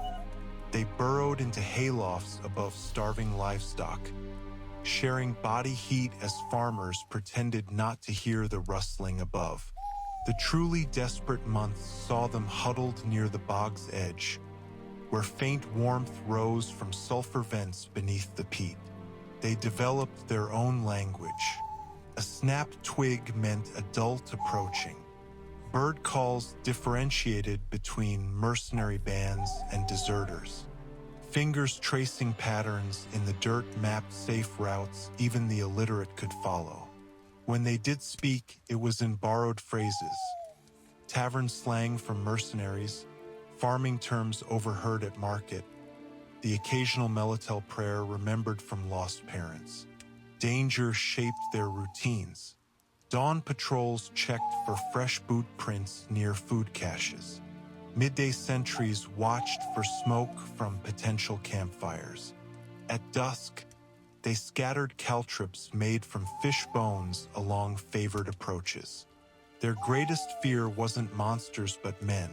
they burrowed into haylofts above starving livestock, sharing body heat as farmers pretended not to hear the rustling above. The truly desperate months saw them huddled near the bog's edge, where faint warmth rose from sulfur vents beneath the peat. They developed their own language. A snapped twig meant adult approaching. Bird calls differentiated between mercenary bands and deserters. Fingers tracing patterns in the dirt mapped safe routes even the illiterate could follow. When they did speak, it was in borrowed phrases. Tavern slang from mercenaries, farming terms overheard at market, the occasional Melitele prayer remembered from lost parents. Danger shaped their routines. Dawn patrols checked for fresh boot prints near food caches. Midday sentries watched for smoke from potential campfires. At dusk, they scattered caltrops made from fish bones along favored approaches. Their greatest fear wasn't monsters but men.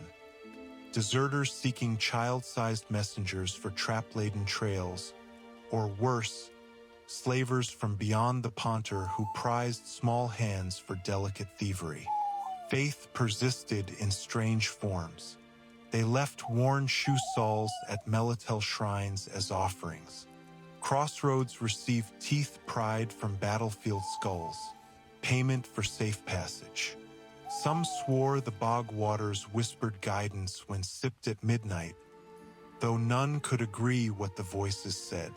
Deserters seeking child-sized messengers for trap-laden trails, or worse, slavers from beyond the ponter who prized small hands for delicate thievery. Faith persisted in strange forms. They left worn shoe soles at Melitele shrines as offerings. Crossroads received teeth pried from battlefield skulls, payment for safe passage. Some swore the bog waters whispered guidance when sipped at midnight, though none could agree what the voices said.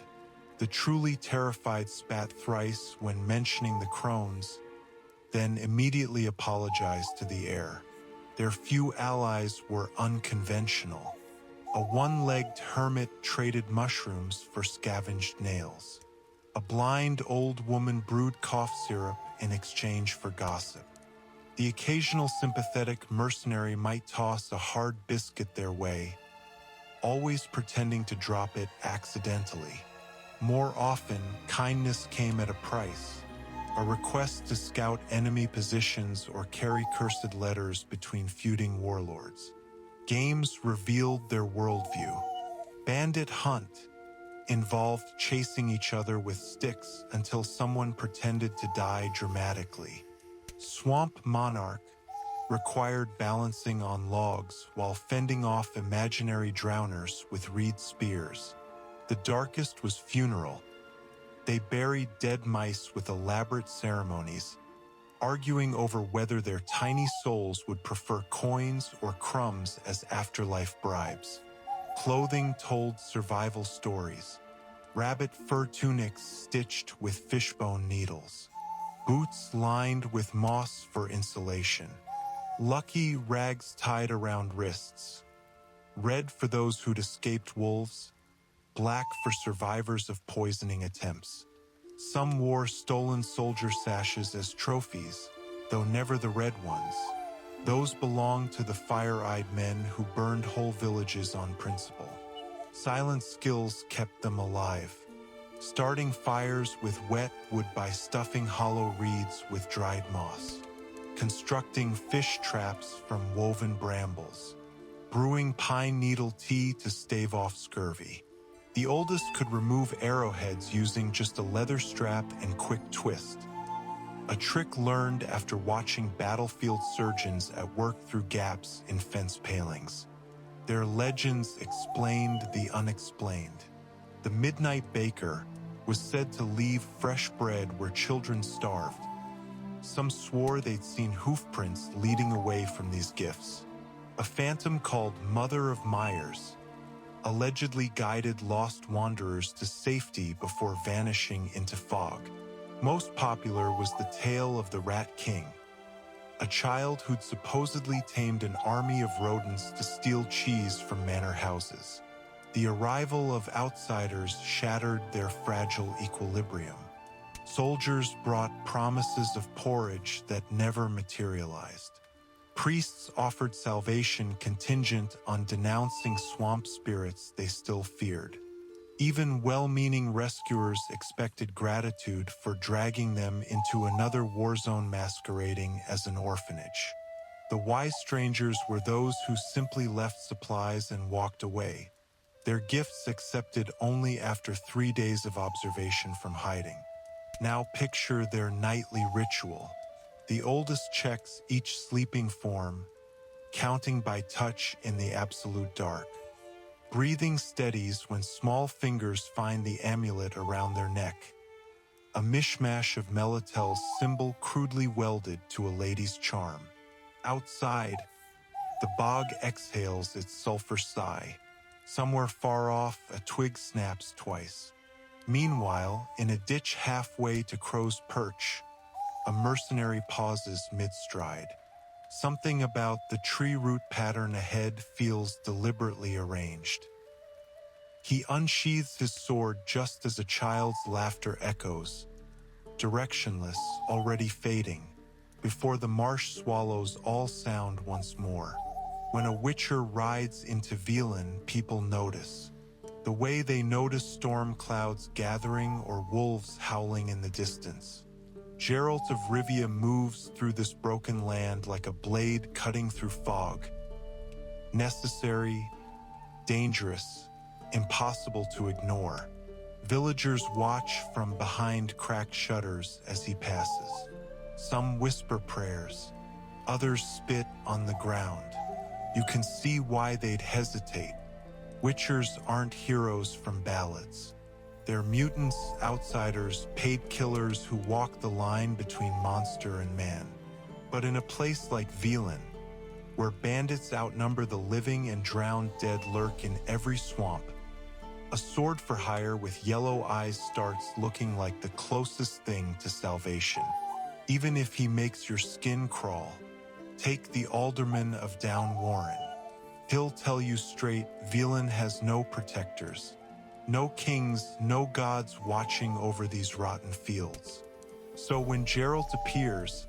The truly terrified spat thrice when mentioning the crones, then immediately apologized to the air. Their few allies were unconventional. A one-legged hermit traded mushrooms for scavenged nails. A blind old woman brewed cough syrup in exchange for gossip. The occasional sympathetic mercenary might toss a hard biscuit their way, always pretending to drop it accidentally. More often, kindness came at a price, a request to scout enemy positions or carry cursed letters between feuding warlords. Games revealed their worldview. Bandit Hunt involved chasing each other with sticks until someone pretended to die dramatically. Swamp Monarch required balancing on logs while fending off imaginary drowners with reed spears. The darkest was funeral. They buried dead mice with elaborate ceremonies, arguing over whether their tiny souls would prefer coins or crumbs as afterlife bribes. Clothing told survival stories. Rabbit fur tunics stitched with fishbone needles. Boots lined with moss for insulation. Lucky rags tied around wrists. Red for those who'd escaped wolves, black for survivors of poisoning attempts. Some wore stolen soldier sashes as trophies, though never the red ones. Those belonged to the fire-eyed men who burned whole villages on principle. Silent skills kept them alive, starting fires with wet wood by stuffing hollow reeds with dried moss, constructing fish traps from woven brambles, brewing pine needle tea to stave off scurvy. The oldest could remove arrowheads using just a leather strap and quick twist, a trick learned after watching battlefield surgeons at work through gaps in fence palings. Their legends explained the unexplained. The midnight baker was said to leave fresh bread where children starved. Some swore they'd seen hoofprints leading away from these gifts. A phantom called Mother of Myers allegedly guided lost wanderers to safety before vanishing into fog. Most popular was the tale of the Rat King, a child who'd supposedly tamed an army of rodents to steal cheese from manor houses. The arrival of outsiders shattered their fragile equilibrium. Soldiers brought promises of porridge that never materialized. Priests offered salvation contingent on denouncing swamp spirits they still feared. Even well-meaning rescuers expected gratitude for dragging them into another war zone masquerading as an orphanage. The wise strangers were those who simply left supplies and walked away, their gifts accepted only after 3 days of observation from hiding. Now picture their nightly ritual. The oldest checks each sleeping form, counting by touch in the absolute dark. Breathing steadies when small fingers find the amulet around their neck. A mishmash of Melitel's symbol crudely welded to a lady's charm. Outside, the bog exhales its sulfur sigh. Somewhere far off, a twig snaps twice. Meanwhile, in a ditch halfway to Crow's Perch, a mercenary pauses mid-stride. Something about the tree root pattern ahead feels deliberately arranged. He unsheathes his sword just as a child's laughter echoes, directionless, already fading, before the marsh swallows all sound once more. When a witcher rides into Velen, people notice. The way they notice storm clouds gathering or wolves howling in the distance. Geralt of Rivia moves through this broken land like a blade cutting through fog. Necessary, dangerous, impossible to ignore. Villagers watch from behind cracked shutters as he passes. Some whisper prayers, others spit on the ground. You can see why they'd hesitate. Witchers aren't heroes from ballads. They're mutants, outsiders, paid killers who walk the line between monster and man. But in a place like Velen, where bandits outnumber the living and drowned dead lurk in every swamp, a sword for hire with yellow eyes starts looking like the closest thing to salvation. Even if he makes your skin crawl, take the alderman of Down Warren. He'll tell you straight, Velen has no protectors. No kings, no gods watching over these rotten fields. So when Geralt appears,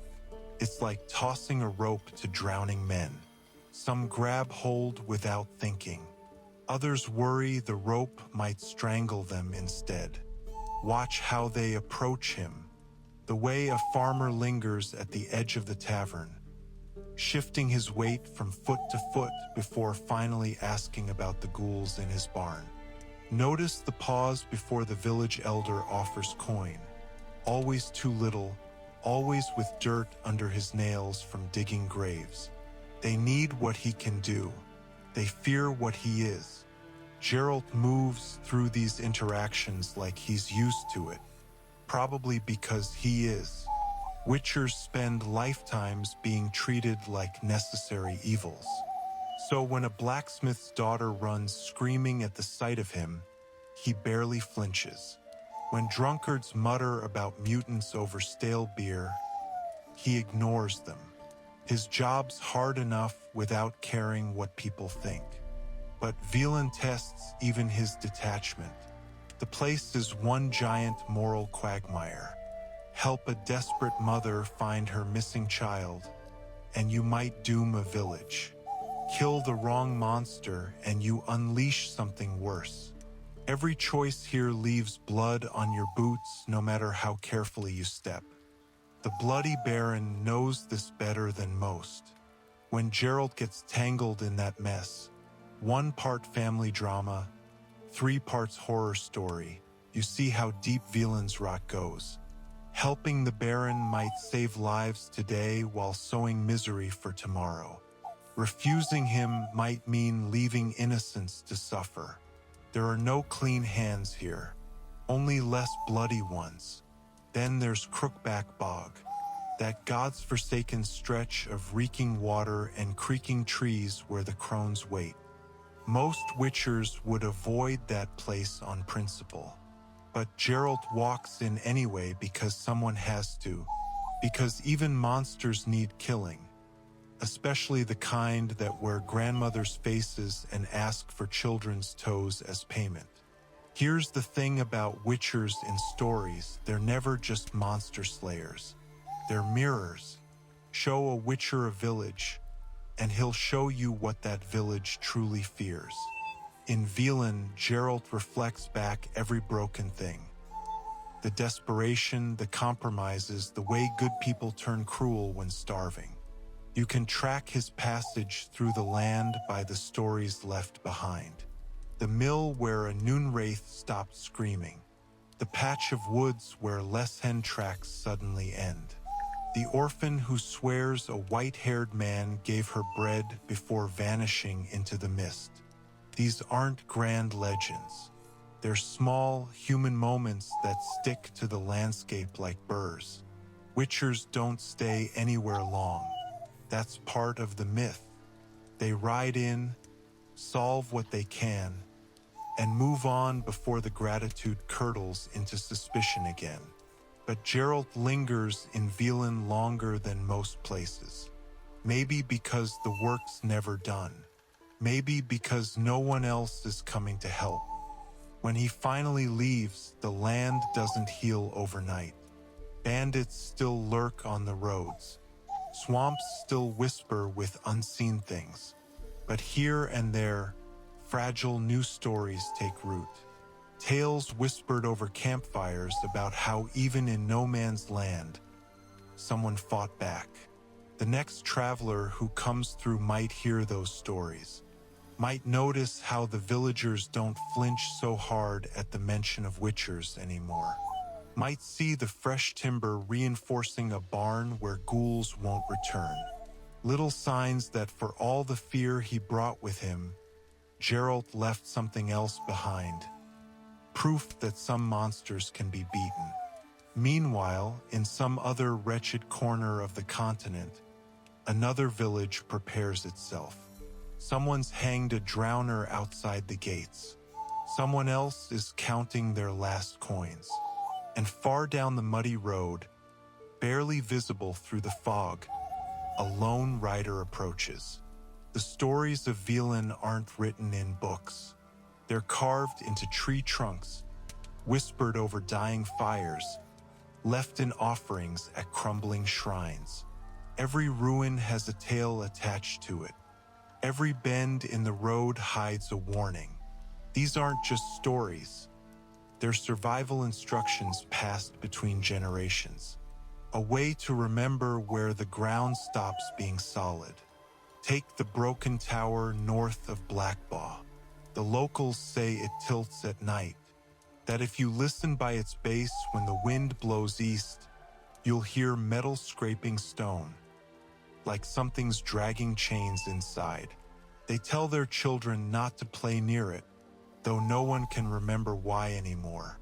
it's like tossing a rope to drowning men. Some grab hold without thinking. Others worry the rope might strangle them instead. Watch how they approach him, the way a farmer lingers at the edge of the tavern, shifting his weight from foot to foot before finally asking about the ghouls in his barn. Notice the pause before the village elder offers coin. Always too little, always with dirt under his nails from digging graves. They need what he can do. They fear what he is. Geralt moves through these interactions like he's used to it, probably because he is. Witchers spend lifetimes being treated like necessary evils. So when a blacksmith's daughter runs screaming at the sight of him, he barely flinches. When drunkards mutter about mutants over stale beer, he ignores them. His job's hard enough without caring what people think. But Velen tests even his detachment. The place is one giant moral quagmire. Help a desperate mother find her missing child, and you might doom a village. Kill the wrong monster, and you unleash something worse. Every choice here leaves blood on your boots, no matter how carefully you step. The Bloody Baron knows this better than most. When Geralt gets tangled in that mess, 1 part family drama, 3 parts horror story, you see how deep Velen's rot goes. Helping the Baron might save lives today while sowing misery for tomorrow. Refusing him might mean leaving innocents to suffer. There are no clean hands here, only less bloody ones. Then there's Crookback Bog, that God's forsaken stretch of reeking water and creaking trees where the crones wait. Most witchers would avoid that place on principle. But Geralt walks in anyway because someone has to. because even monsters need killing, especially the kind that wear grandmothers' faces and ask for children's toes as payment. Here's the thing about witchers in stories: they're never just monster slayers. They're mirrors. Show a witcher a village, and he'll show you what that village truly fears. In Velen, Geralt reflects back every broken thing. The desperation, the compromises, the way good people turn cruel when starving. You can track his passage through the land by the stories left behind. The mill where a noon wraith stopped screaming. The patch of woods where less hen tracks suddenly end. The orphan who swears a white-haired man gave her bread before vanishing into the mist. These aren't grand legends. They're small, human moments that stick to the landscape like burrs. Witchers don't stay anywhere long. That's part of the myth. They ride in, solve what they can, and move on before the gratitude curdles into suspicion again. But Geralt lingers in Velen longer than most places. Maybe because the work's never done. Maybe because no one else is coming to help. When he finally leaves, the land doesn't heal overnight. Bandits still lurk on the roads. Swamps still whisper with unseen things. But here and there, fragile new stories take root. Tales whispered over campfires about how even in no man's land, someone fought back. The next traveler who comes through might hear those stories, might notice how the villagers don't flinch so hard at the mention of witchers anymore, might see the fresh timber reinforcing a barn where ghouls won't return. Little signs that for all the fear he brought with him, Geralt left something else behind. Proof that some monsters can be beaten. Meanwhile, in some other wretched corner of the continent, another village prepares itself. Someone's hanged a drowner outside the gates. Someone else is counting their last coins. And far down the muddy road, barely visible through the fog, a lone rider approaches. The stories of Velen aren't written in books. They're carved into tree trunks, whispered over dying fires, left in offerings at crumbling shrines. Every ruin has a tale attached to it. Every bend in the road hides a warning. These aren't just stories. They're survival instructions passed between generations. A way to remember where the ground stops being solid. Take the broken tower north of Blackbaw. The locals say it tilts at night, that if you listen by its base when the wind blows east, you'll hear metal scraping stone, like something's dragging chains inside. They tell their children not to play near it, though no one can remember why anymore.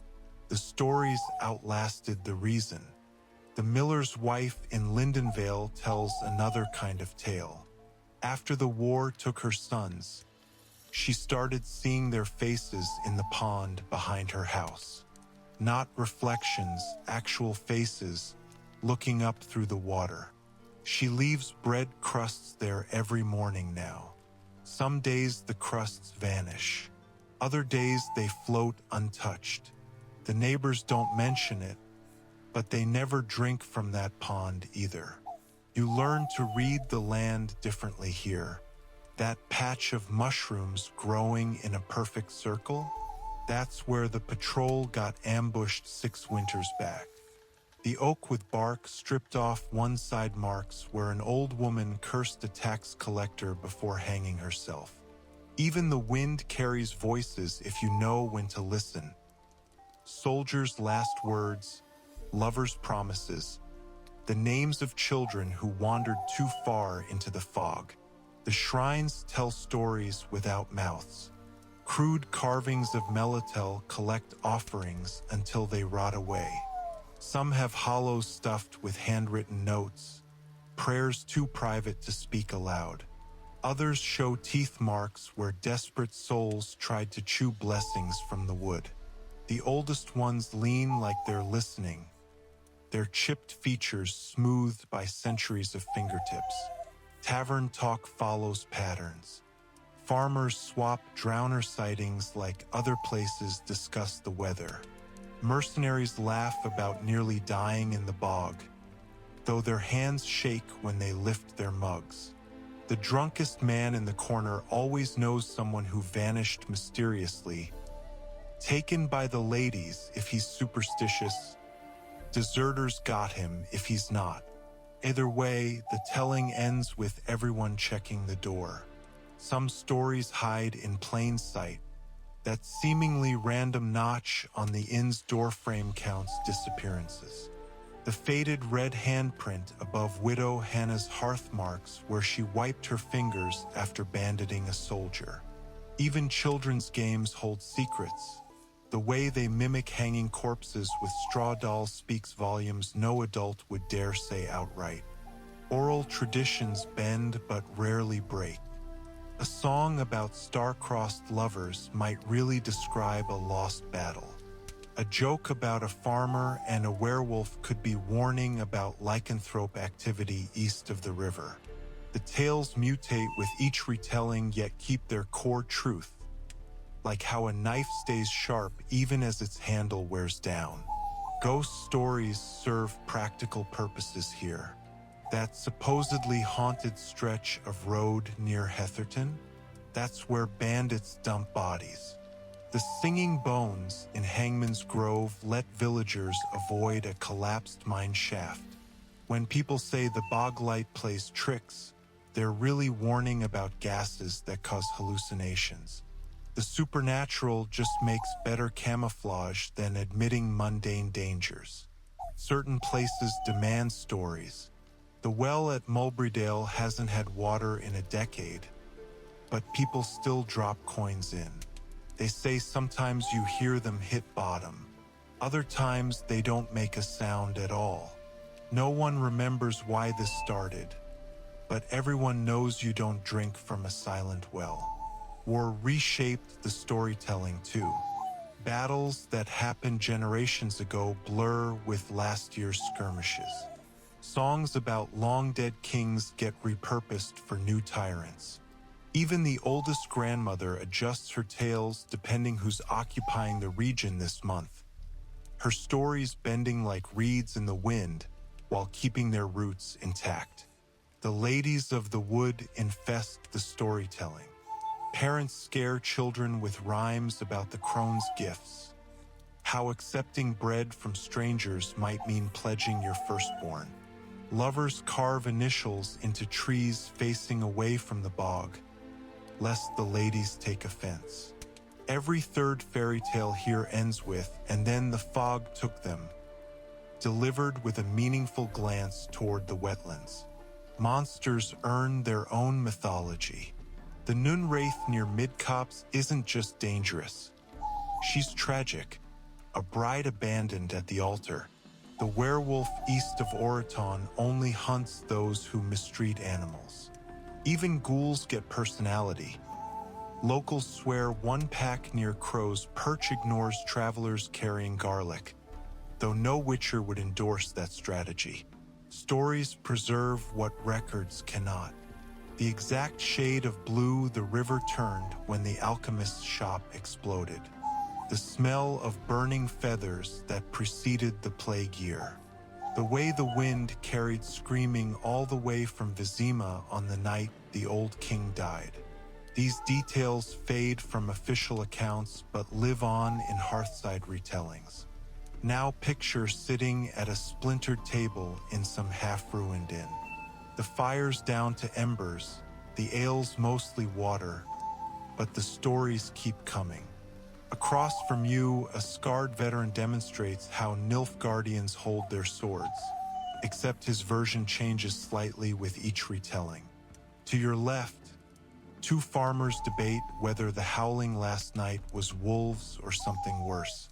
The stories outlasted the reason. The miller's wife in Lindenvale tells another kind of tale. After the war took her sons, she started seeing their faces in the pond behind her house. Not reflections, actual faces, looking up through the water. She leaves bread crusts there every morning now. Some days the crusts vanish. Other days they float untouched. The neighbors don't mention it, but they never drink from that pond either. You learn to read the land differently here. That patch of mushrooms growing in a perfect circle, that's where the patrol got ambushed 6 winters back. The oak with bark stripped off one side marks where an old woman cursed a tax collector before hanging herself. Even the wind carries voices if you know when to listen. Soldiers' last words, lovers' promises, the names of children who wandered too far into the fog. The shrines tell stories without mouths. Crude carvings of Melitel collect offerings until they rot away. Some have hollows stuffed with handwritten notes, prayers too private to speak aloud. Others show teeth marks where desperate souls tried to chew blessings from the wood. The oldest ones lean like they're listening, their chipped features smoothed by centuries of fingertips. Tavern talk follows patterns. Farmers swap drowner sightings like other places discuss the weather. Mercenaries laugh about nearly dying in the bog, though their hands shake when they lift their mugs. The drunkest man in the corner always knows someone who vanished mysteriously, taken by the ladies if he's superstitious, deserters got him if he's not. Either way, the telling ends with everyone checking the door. Some stories hide in plain sight. That seemingly random notch on the inn's doorframe counts disappearances. The faded red handprint above Widow Hannah's hearth marks where she wiped her fingers after banditing a soldier. Even children's games hold secrets. The way they mimic hanging corpses with straw dolls speaks volumes no adult would dare say outright. Oral traditions bend but rarely break. A song about star-crossed lovers might really describe a lost battle. A joke about a farmer and a werewolf could be warning about lycanthrope activity east of the river. The tales mutate with each retelling yet keep their core truth, like how a knife stays sharp even as its handle wears down. Ghost stories serve practical purposes here. That supposedly haunted stretch of road near Heatherton, that's where bandits dump bodies. The singing bones in Hangman's Grove let villagers avoid a collapsed mine shaft. When people say the bog light plays tricks, they're really warning about gases that cause hallucinations. The supernatural just makes better camouflage than admitting mundane dangers. Certain places demand stories. The well at Mulberrydale hasn't had water in a decade, but people still drop coins in. They say sometimes you hear them hit bottom. Other times they don't make a sound at all. No one remembers why this started, but everyone knows you don't drink from a silent well. War reshaped the storytelling too. Battles that happened generations ago blur with last year's skirmishes. Songs about long-dead kings get repurposed for new tyrants. Even the oldest grandmother adjusts her tales depending who's occupying the region this month. Her stories bending like reeds in the wind while keeping their roots intact. The ladies of the wood infest the storytelling. Parents scare children with rhymes about the crone's gifts. How accepting bread from strangers might mean pledging your firstborn. Lovers carve initials into trees facing away from the bog, lest the ladies take offense. Every third fairy tale here ends with, and then the fog took them, delivered with a meaningful glance toward the wetlands. Monsters earn their own mythology. The Nun Wraith near Midcopse isn't just dangerous. She's tragic, a bride abandoned at the altar. The werewolf east of Oraton only hunts those who mistreat animals. Even ghouls get personality. Locals swear one pack near Crow's Perch ignores travelers carrying garlic, though no witcher would endorse that strategy. Stories preserve what records cannot. The exact shade of blue the river turned when the alchemist's shop exploded. The smell of burning feathers that preceded the plague year. The way the wind carried screaming all the way from Vizima on the night the old king died. These details fade from official accounts but live on in hearthside retellings. Now picture sitting at a splintered table in some half-ruined inn. The fire's down to embers, the ale's mostly water, but the stories keep coming. Across from you, a scarred veteran demonstrates how Nilfgaardians hold their swords, except his version changes slightly with each retelling. To your left, two farmers debate whether the howling last night was wolves or something worse.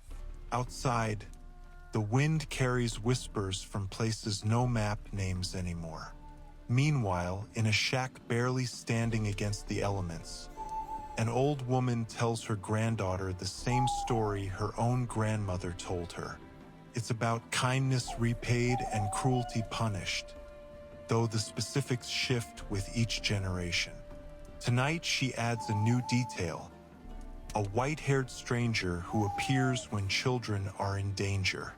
Outside, the wind carries whispers from places no map names anymore. Meanwhile, in a shack barely standing against the elements, an old woman tells her granddaughter the same story her own grandmother told her. It's about kindness repaid and cruelty punished, though the specifics shift with each generation. Tonight she adds a new detail, a white-haired stranger who appears when children are in danger.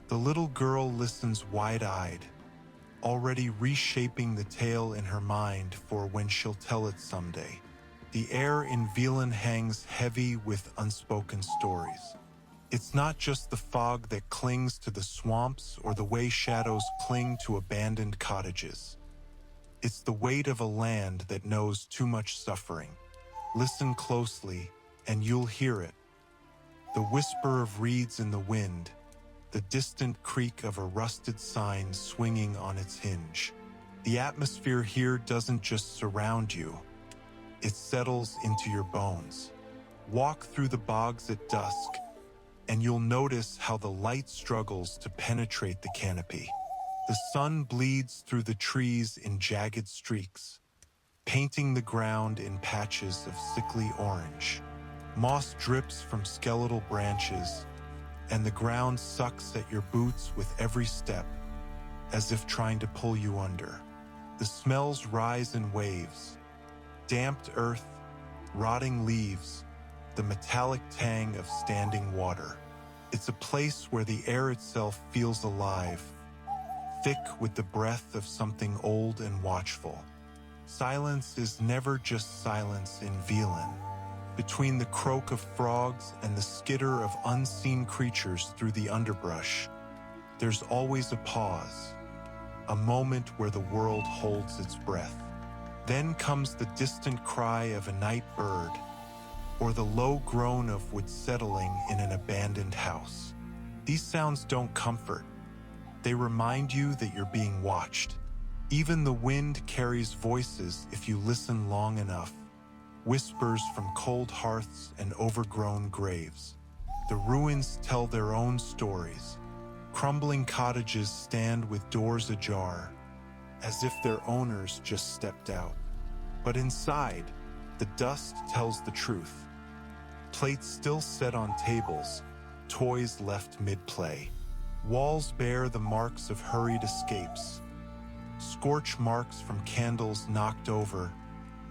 The little girl listens wide-eyed, already reshaping the tale in her mind for when she'll tell it someday. The air in Velen hangs heavy with unspoken stories. It's not just the fog that clings to the swamps or the way shadows cling to abandoned cottages. It's the weight of a land that knows too much suffering. Listen closely, and you'll hear it. The whisper of reeds in the wind, the distant creak of a rusted sign swinging on its hinge. The atmosphere here doesn't just surround you, it settles into your bones. Walk through the bogs at dusk, and you'll notice how the light struggles to penetrate the canopy. The sun bleeds through the trees in jagged streaks, painting the ground in patches of sickly orange. Moss drips from skeletal branches, and the ground sucks at your boots with every step, as if trying to pull you under. The smells rise in waves: damped earth, rotting leaves, the metallic tang of standing water. It's a place where the air itself feels alive, thick with the breath of something old and watchful. Silence is never just silence in Velen. Between the croak of frogs and the skitter of unseen creatures through the underbrush, there's always a pause, a moment where the world holds its breath. Then comes the distant cry of a night bird, or the low groan of wood settling in an abandoned house. These sounds don't comfort. They remind you that you're being watched. Even the wind carries voices if you listen long enough. Whispers from cold hearths and overgrown graves. The ruins tell their own stories. Crumbling cottages stand with doors ajar, as if their owners just stepped out. But inside, the dust tells the truth. Plates still set on tables, toys left mid-play. Walls bear the marks of hurried escapes. Scorch marks from candles knocked over,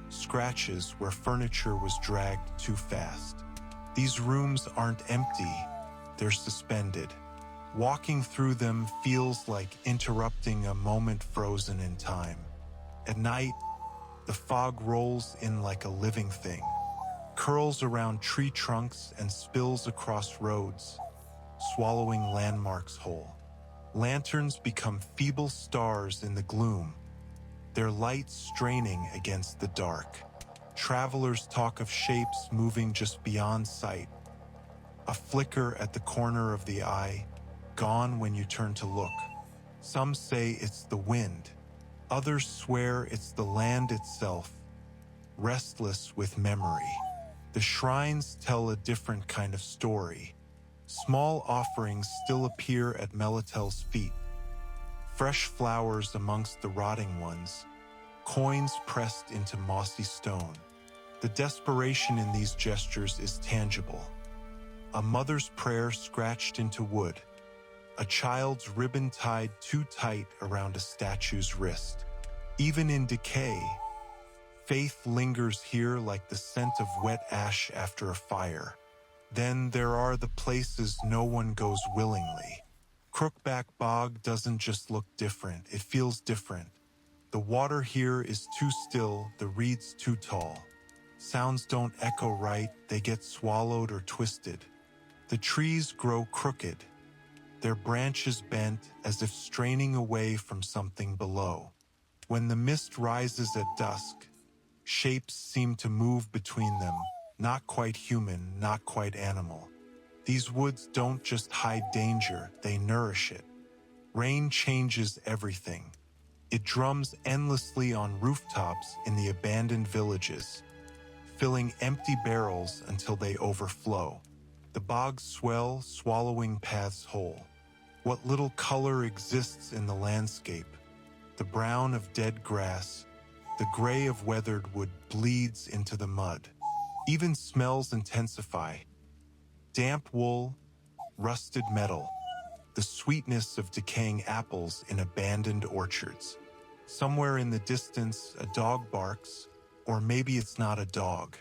scratches where furniture was dragged too fast. These rooms aren't empty, they're suspended. Walking through them feels like interrupting a moment frozen in time. At night, the fog rolls in like a living thing, curls around tree trunks and spills across roads, swallowing landmarks whole. Lanterns become feeble stars in the gloom, their light straining against the dark. Travelers talk of shapes moving just beyond sight, a flicker at the corner of the eye, gone when you turn to look. Some say it's the wind, others swear it's the land itself, restless with memory. The shrines tell a different kind of story. Small offerings still appear at Melitel's feet, fresh flowers amongst the rotting ones, coins pressed into mossy stone. The desperation in these gestures is tangible. A mother's prayer scratched into wood, a child's ribbon tied too tight around a statue's wrist. Even in decay, faith lingers here like the scent of wet ash after a fire. Then there are the places no one goes willingly. Crookback Bog doesn't just look different, it feels different. The water here is too still, the reeds too tall. Sounds don't echo right, they get swallowed or twisted. The trees grow crooked, their branches bent as if straining away from something below. When the mist rises at dusk, shapes seem to move between them, not quite human, not quite animal. These woods don't just hide danger, they nourish it. Rain changes everything. It drums endlessly on rooftops in the abandoned villages, filling empty barrels until they overflow. The bogs swell, swallowing paths whole. What little color exists in the landscape, the brown of dead grass, the gray of weathered wood bleeds into the mud. Even smells intensify. Damp wool, rusted metal, the sweetness of decaying apples in abandoned orchards. Somewhere in the distance, a dog barks, or maybe it's not a dog.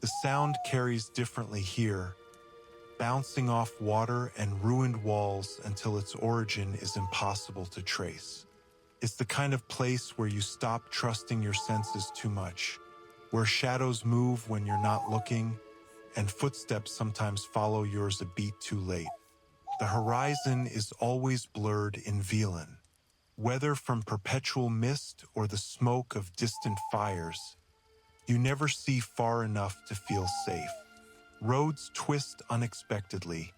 The sound carries differently here, bouncing off water and ruined walls until its origin is impossible to trace. It's the kind of place where you stop trusting your senses too much, where shadows move when you're not looking, and footsteps sometimes follow yours a beat too late. The horizon is always blurred in Velen. Whether from perpetual mist or the smoke of distant fires, you never see far enough to feel safe. Roads twist unexpectedly,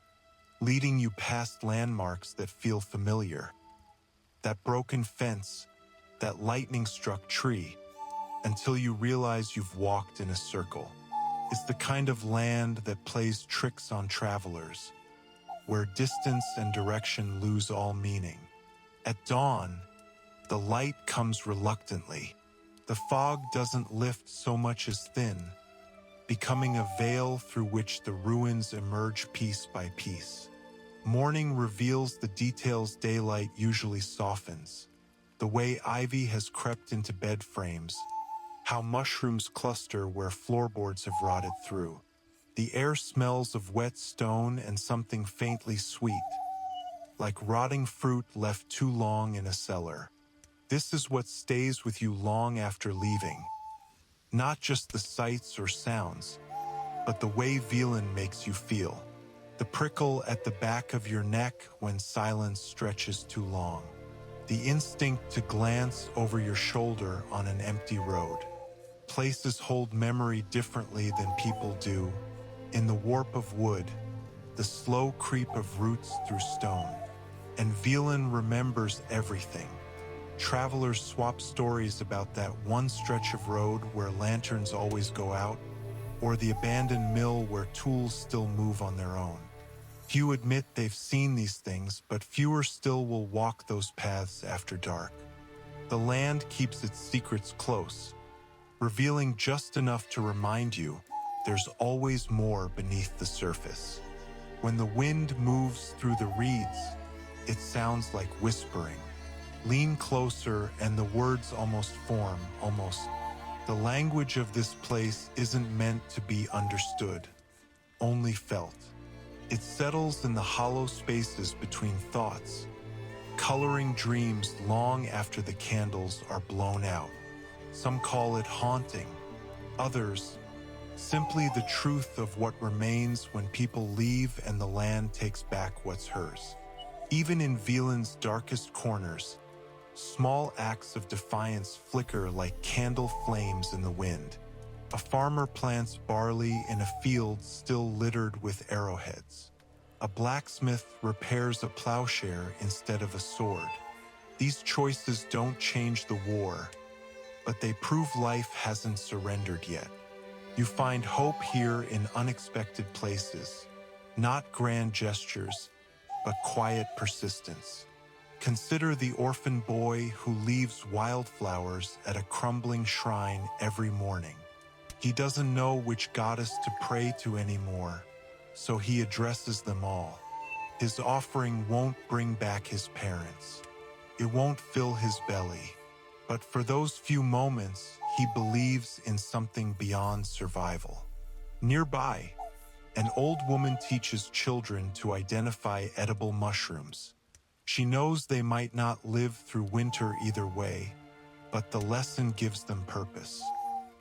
leading you past landmarks that feel familiar. That broken fence, that lightning-struck tree, until you realize you've walked in a circle. It's the kind of land that plays tricks on travelers, where distance and direction lose all meaning. At dawn, the light comes reluctantly. The fog doesn't lift so much as thin, becoming a veil through which the ruins emerge piece by piece. Morning reveals the details daylight usually softens, the way ivy has crept into bed frames, how mushrooms cluster where floorboards have rotted through. The air smells of wet stone and something faintly sweet, like rotting fruit left too long in a cellar. This is what stays with you long after leaving. Not just the sights or sounds, but the way Velen makes you feel. The prickle at the back of your neck when silence stretches too long. The instinct to glance over your shoulder on an empty road. Places hold memory differently than people do. In the warp of wood, the slow creep of roots through stone. And Velen remembers everything. Travelers swap stories about that one stretch of road where lanterns always go out, or the abandoned mill where tools still move on their own. Few admit they've seen these things, but fewer still will walk those paths after dark. The land keeps its secrets close, revealing just enough to remind you there's always more beneath the surface. When the wind moves through the reeds, it sounds like whispering. Lean closer and the words almost form, almost. The language of this place isn't meant to be understood, only felt. It settles in the hollow spaces between thoughts, coloring dreams long after the candles are blown out. Some call it haunting, others, simply the truth of what remains when people leave and the land takes back what's hers. Even in Velen's darkest corners, small acts of defiance flicker like candle flames in the wind. A farmer plants barley in a field still littered with arrowheads. A blacksmith repairs a plowshare instead of a sword. These choices don't change the war, but they prove life hasn't surrendered yet. You find hope here in unexpected places, not grand gestures, but quiet persistence. Consider the orphan boy who leaves wildflowers at a crumbling shrine every morning. He doesn't know which goddess to pray to anymore, so he addresses them all. His offering won't bring back his parents. It won't fill his belly. But for those few moments, he believes in something beyond survival. Nearby, an old woman teaches children to identify edible mushrooms. She knows they might not live through winter either way, but the lesson gives them purpose.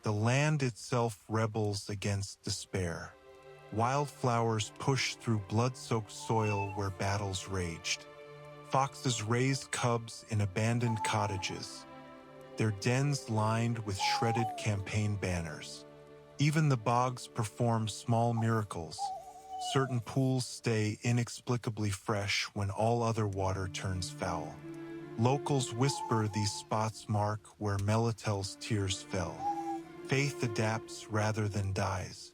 The land itself rebels against despair. Wildflowers push through blood-soaked soil where battles raged. Foxes raised cubs in abandoned cottages, their dens lined with shredded campaign banners. Even the bogs perform small miracles. Certain pools stay inexplicably fresh when all other water turns foul. Locals whisper these spots mark where Melitel's tears fell. Faith adapts rather than dies.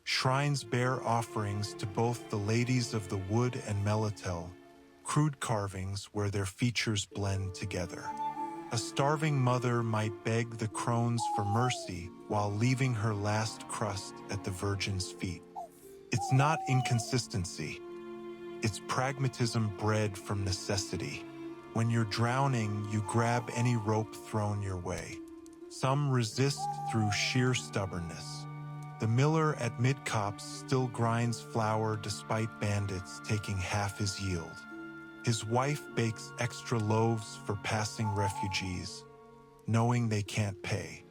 Shrines bear offerings to both the ladies of the wood and Melitel, crude carvings where their features blend together. A starving mother might beg the crones for mercy while leaving her last crust at the Virgin's feet. It's not inconsistency. It's pragmatism bred from necessity. When you're drowning, you grab any rope thrown your way. Some resist through sheer stubbornness. The miller at mid-copse still grinds flour despite bandits taking half his yield. His wife bakes extra loaves for passing refugees, knowing they can't pay.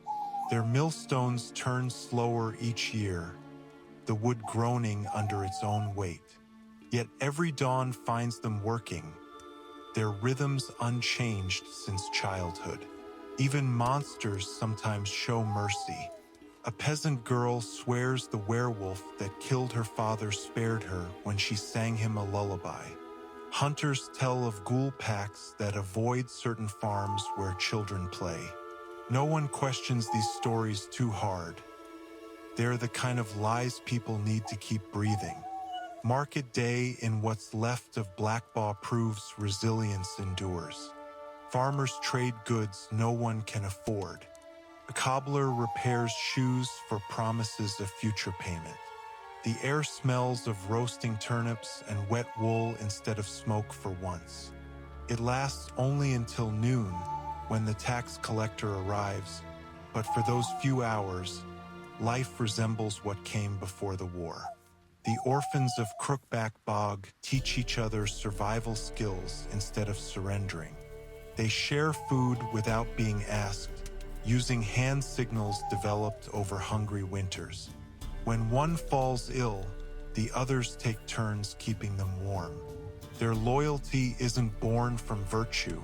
Their millstones turn slower each year, the wood groaning under its own weight. Yet every dawn finds them working, their rhythms unchanged since childhood. Even monsters sometimes show mercy. A peasant girl swears the werewolf that killed her father spared her when she sang him a lullaby. Hunters tell of ghoul packs that avoid certain farms where children play. No one questions these stories too hard. They're the kind of lies people need to keep breathing. Market day in what's left of Blackbaw proves resilience endures. Farmers trade goods no one can afford. A cobbler repairs shoes for promises of future payment. The air smells of roasting turnips and wet wool instead of smoke for once. It lasts only until noon, when the tax collector arrives, but for those few hours, life resembles what came before the war. The orphans of Crookback Bog teach each other survival skills instead of surrendering. They share food without being asked, using hand signals developed over hungry winters. When one falls ill, the others take turns keeping them warm. Their loyalty isn't born from virtue.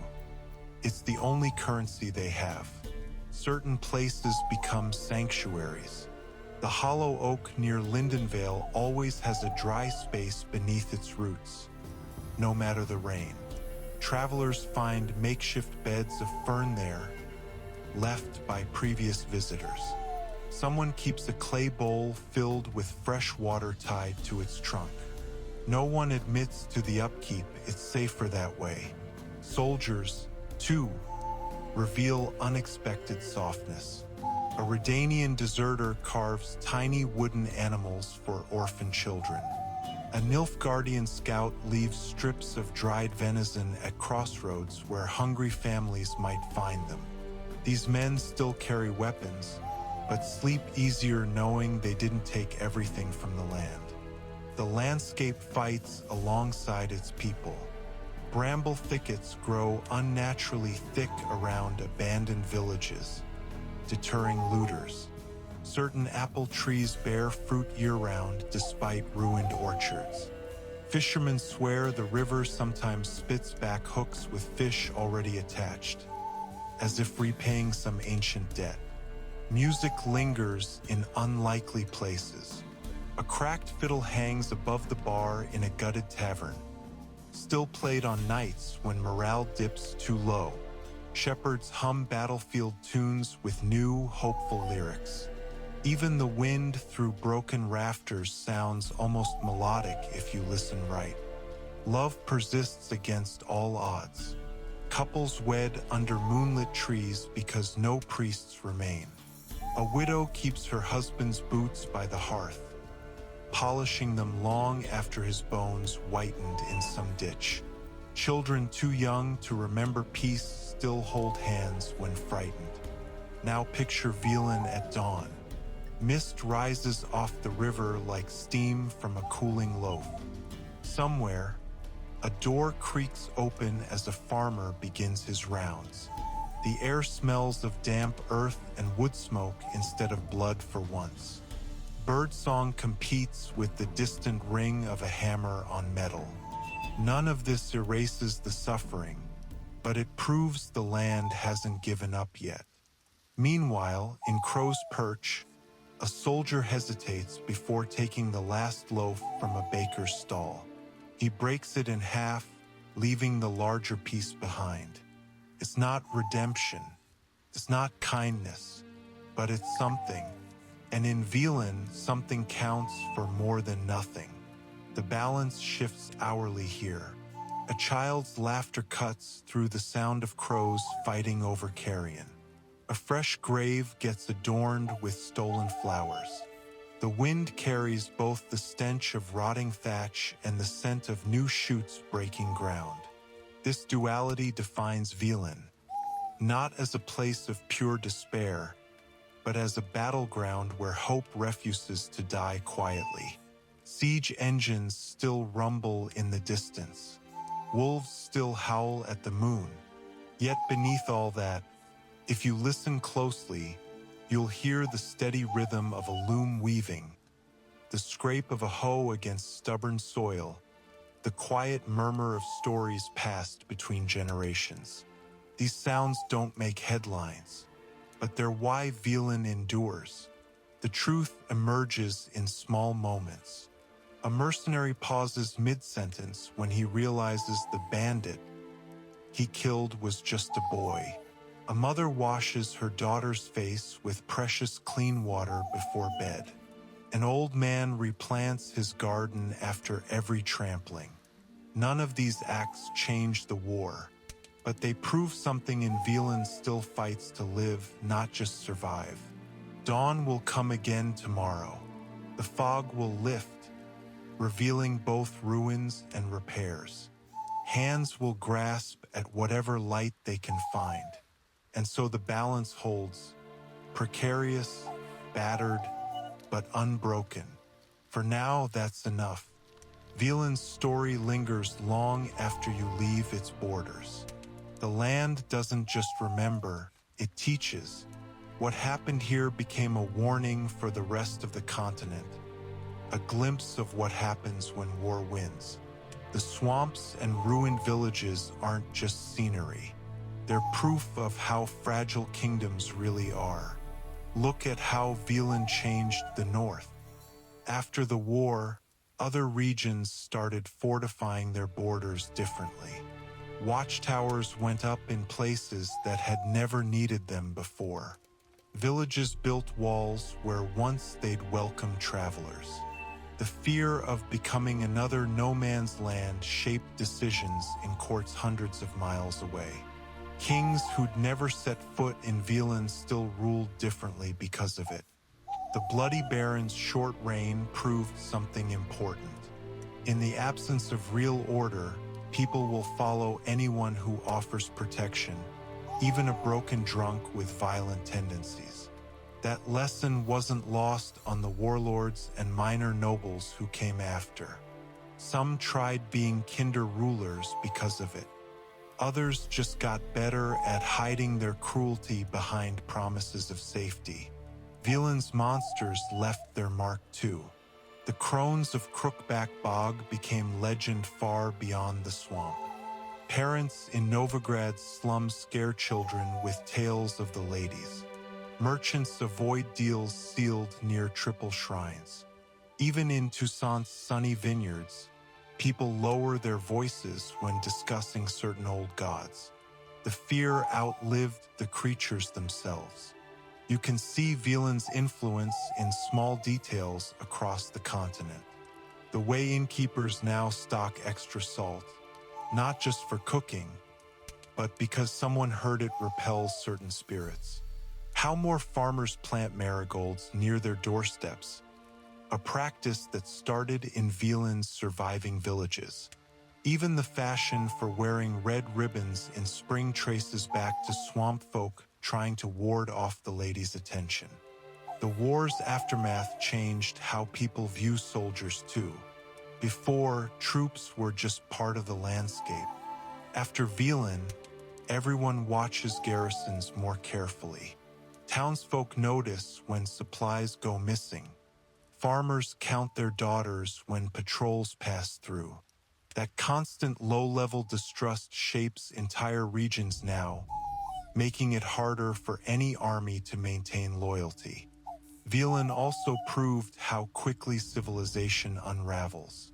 It's the only currency they have. Certain places become sanctuaries. The hollow oak near Lindenvale always has a dry space beneath its roots, no matter the rain. Travelers find makeshift beds of fern there, left by previous visitors. Someone keeps a clay bowl filled with fresh water tied to its trunk. No one admits to the upkeep, it's safer that way. Soldiers, too, reveal unexpected softness. A Redanian deserter carves tiny wooden animals for orphan children. A Nilfgaardian scout leaves strips of dried venison at crossroads where hungry families might find them. These men still carry weapons, but sleep easier knowing they didn't take everything from the land. The landscape fights alongside its people. Bramble thickets grow unnaturally thick around abandoned villages, deterring looters. Certain apple trees bear fruit year-round despite ruined orchards. Fishermen swear the river sometimes spits back hooks with fish already attached, as if repaying some ancient debt. Music lingers in unlikely places. A cracked fiddle hangs above the bar in a gutted tavern, still played on nights when morale dips too low. Shepherds hum battlefield tunes with new, hopeful lyrics. Even the wind through broken rafters sounds almost melodic if you listen right. Love persists against all odds. Couples wed under moonlit trees because no priests remain. A widow keeps her husband's boots by the hearth, polishing them long after his bones whitened in some ditch. Children too young to remember peace still hold hands when frightened. Now picture Velen at dawn. Mist rises off the river like steam from a cooling loaf. Somewhere, a door creaks open as a farmer begins his rounds. The air smells of damp earth and wood smoke instead of blood for once. Birdsong competes with the distant ring of a hammer on metal. None of this erases the suffering, but it proves the land hasn't given up yet. Meanwhile, in Crow's Perch, a soldier hesitates before taking the last loaf from a baker's stall. He breaks it in half, leaving the larger piece behind. It's not redemption, it's not kindness, but it's something. And in Velen, something counts for more than nothing. The balance shifts hourly here. A child's laughter cuts through the sound of crows fighting over carrion. A fresh grave gets adorned with stolen flowers. The wind carries both the stench of rotting thatch and the scent of new shoots breaking ground. This duality defines Velen, not as a place of pure despair, but as a battleground where hope refuses to die quietly. Siege engines still rumble in the distance. Wolves still howl at the moon. Yet beneath all that, if you listen closely, you'll hear the steady rhythm of a loom weaving, the scrape of a hoe against stubborn soil, the quiet murmur of stories passed between generations. These sounds don't make headlines, but they're why Velen endures. The truth emerges in small moments. A mercenary pauses mid-sentence when he realizes the bandit he killed was just a boy. A mother washes her daughter's face with precious clean water before bed. An old man replants his garden after every trampling. None of these acts change the war, but they prove something in Velen still fights to live, not just survive. Dawn will come again tomorrow. The fog will lift, revealing both ruins and repairs. Hands will grasp at whatever light they can find. And so the balance holds, precarious, battered, but unbroken. For now, that's enough. Velen's story lingers long after you leave its borders. The land doesn't just remember, it teaches. What happened here became a warning for the rest of the continent, a glimpse of what happens when war wins. The swamps and ruined villages aren't just scenery. They're proof of how fragile kingdoms really are. Look at how Velen changed the north. After the war, other regions started fortifying their borders differently. Watchtowers went up in places that had never needed them before. Villages built walls where once they'd welcomed travelers. The fear of becoming another no-man's land shaped decisions in courts hundreds of miles away. Kings who'd never set foot in Velen still ruled differently because of it. The Bloody Baron's short reign proved something important. In the absence of real order, people will follow anyone who offers protection, even a broken drunk with violent tendencies. That lesson wasn't lost on the warlords and minor nobles who came after. Some tried being kinder rulers because of it. Others just got better at hiding their cruelty behind promises of safety. Velen's monsters left their mark too. The crones of Crookback Bog became legend far beyond the swamp. Parents in Novigrad's slums scare children with tales of the ladies. Merchants avoid deals sealed near triple shrines. Even in Toussaint's sunny vineyards, people lower their voices when discussing certain old gods. The fear outlived the creatures themselves. You can see Velen's influence in small details across the continent. The way innkeepers now stock extra salt, not just for cooking, but because someone heard it repels certain spirits. How more farmers plant marigolds near their doorsteps, a practice that started in Velen's surviving villages. Even the fashion for wearing red ribbons in spring traces back to swamp folk trying to ward off the ladies' attention. The war's aftermath changed how people view soldiers too. Before, troops were just part of the landscape. After Velen, everyone watches garrisons more carefully. Townsfolk notice when supplies go missing. Farmers count their daughters when patrols pass through. That constant low-level distrust shapes entire regions now, making it harder for any army to maintain loyalty. Velen also proved how quickly civilization unravels.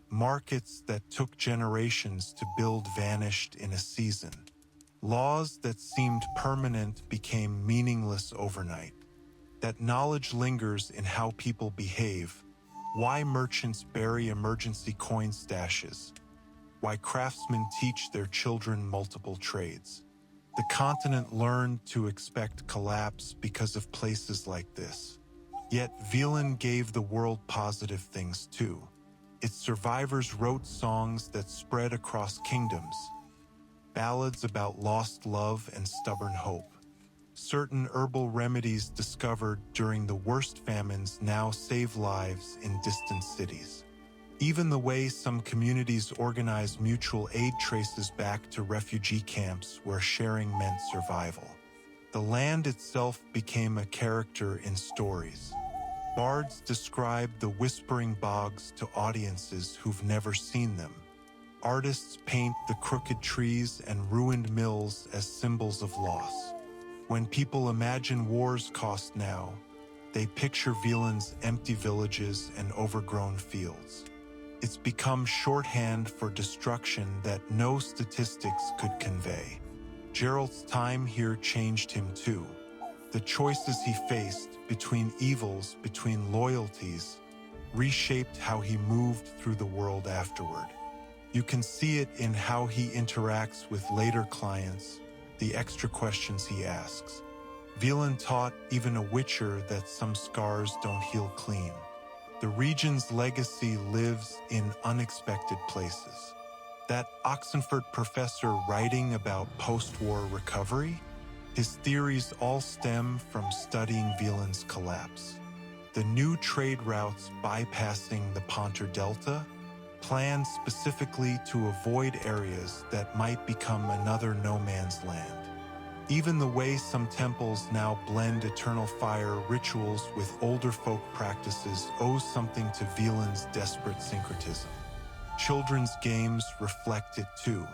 Markets that took generations to build vanished in a season. Laws that seemed permanent became meaningless overnight. That knowledge lingers in how people behave, why merchants bury emergency coin stashes, why craftsmen teach their children multiple trades. The continent learned to expect collapse because of places like this. Yet Velen gave the world positive things too. Its survivors wrote songs that spread across kingdoms, ballads about lost love and stubborn hope. Certain herbal remedies discovered during the worst famines now save lives in distant cities. Even the way some communities organize mutual aid traces back to refugee camps where sharing meant survival. The land itself became a character in stories. Bards describe the whispering bogs to audiences who've never seen them. Artists paint the crooked trees and ruined mills as symbols of loss. When people imagine war's cost now, they picture Velen's empty villages and overgrown fields. It's become shorthand for destruction that no statistics could convey. Geralt's time here changed him too. The choices he faced between evils, between loyalties, reshaped how he moved through the world afterward. You can see it in how he interacts with later clients, the extra questions he asks. Velen taught even a witcher that some scars don't heal clean. The region's legacy lives in unexpected places. That Oxenford professor writing about post-war recovery? His theories all stem from studying Velen's collapse. The new trade routes bypassing the Ponter Delta, planned specifically to avoid areas that might become another no-man's land. Even the way some temples now blend eternal fire rituals with older folk practices owes something to Velen's desperate syncretism. Children's games reflect it too.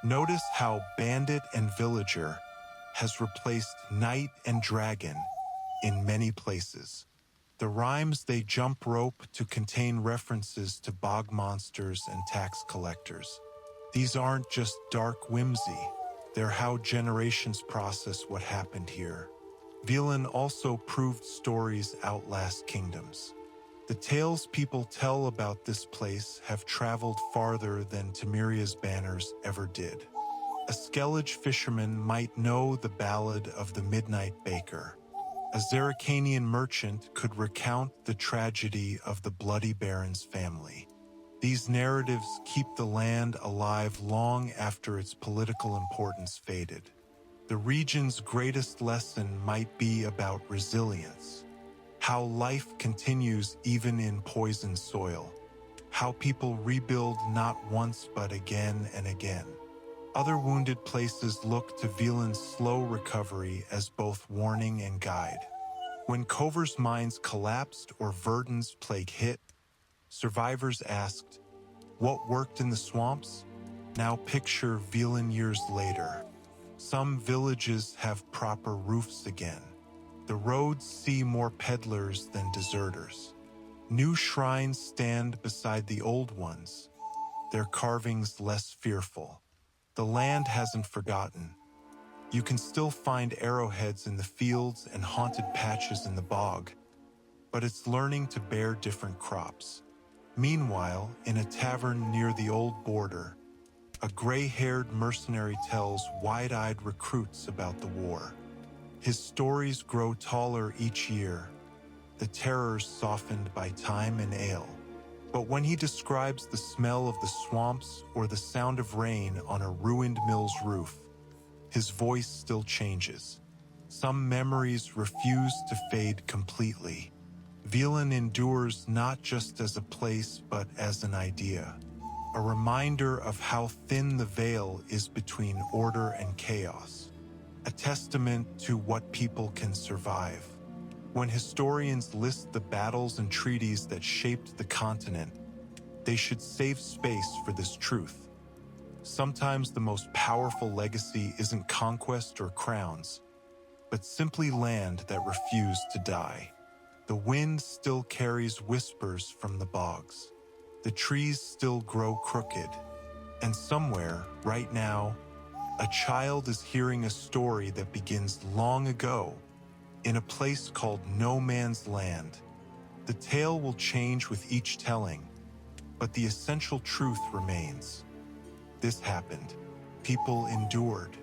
Notice how bandit and villager has replaced knight and dragon in many places. The rhymes they jump rope to contain references to bog monsters and tax collectors. These aren't just dark whimsy, they're how generations process what happened here. Velen also proved stories outlast kingdoms. The tales people tell about this place have traveled farther than Temeria's banners ever did. A Skellige fisherman might know the ballad of the Midnight Baker. A Zerrikanian merchant could recount the tragedy of the Bloody Baron's family. These narratives keep the land alive long after its political importance faded. The region's greatest lesson might be about resilience, how life continues even in poisoned soil, how people rebuild not once but again and again. Other wounded places look to Velen's slow recovery as both warning and guide. When Cover's mines collapsed or Verdun's plague hit, survivors asked, "What worked in the swamps?" Now picture Velen years later. Some villages have proper roofs again. The roads see more peddlers than deserters. New shrines stand beside the old ones, their carvings less fearful. The land hasn't forgotten. You can still find arrowheads in the fields and haunted patches in the bog, but it's learning to bear different crops. Meanwhile, in a tavern near the old border, a gray-haired mercenary tells wide-eyed recruits about the war. His stories grow taller each year, the terrors softened by time and ale. But when he describes the smell of the swamps or the sound of rain on a ruined mill's roof, his voice still changes. Some memories refuse to fade completely. Velen endures not just as a place but as an idea, a reminder of how thin the veil is between order and chaos, a testament to what people can survive. When historians list the battles and treaties that shaped the continent, they should save space for this truth. Sometimes the most powerful legacy isn't conquest or crowns, but simply land that refused to die. The wind still carries whispers from the bogs. The trees still grow crooked. And somewhere, right now, a child is hearing a story that begins long ago, in a place called No Man's Land. The tale will change with each telling, but the essential truth remains. This happened. People endured.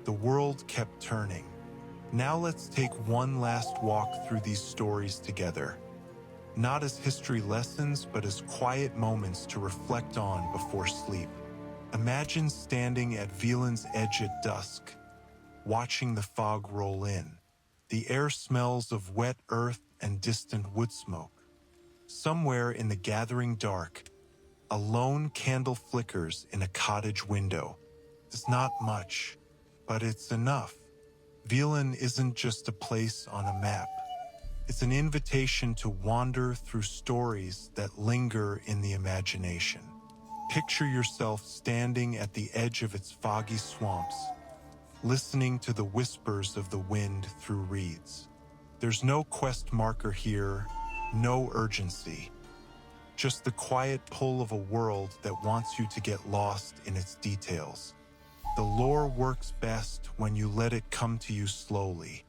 The world kept turning. Now let's take one last walk through these stories together. Not as history lessons, but as quiet moments to reflect on before sleep. Imagine standing at Velen's edge at dusk, watching the fog roll in. The air smells of wet earth and distant wood smoke. Somewhere in the gathering dark, a lone candle flickers in a cottage window. It's not much, but it's enough. Velen isn't just a place on a map. It's an invitation to wander through stories that linger in the imagination. Picture yourself standing at the edge of its foggy swamps, listening to the whispers of the wind through reeds. There's no quest marker here, no urgency. Just the quiet pull of a world that wants you to get lost in its details. The lore works best when you let it come to you slowly.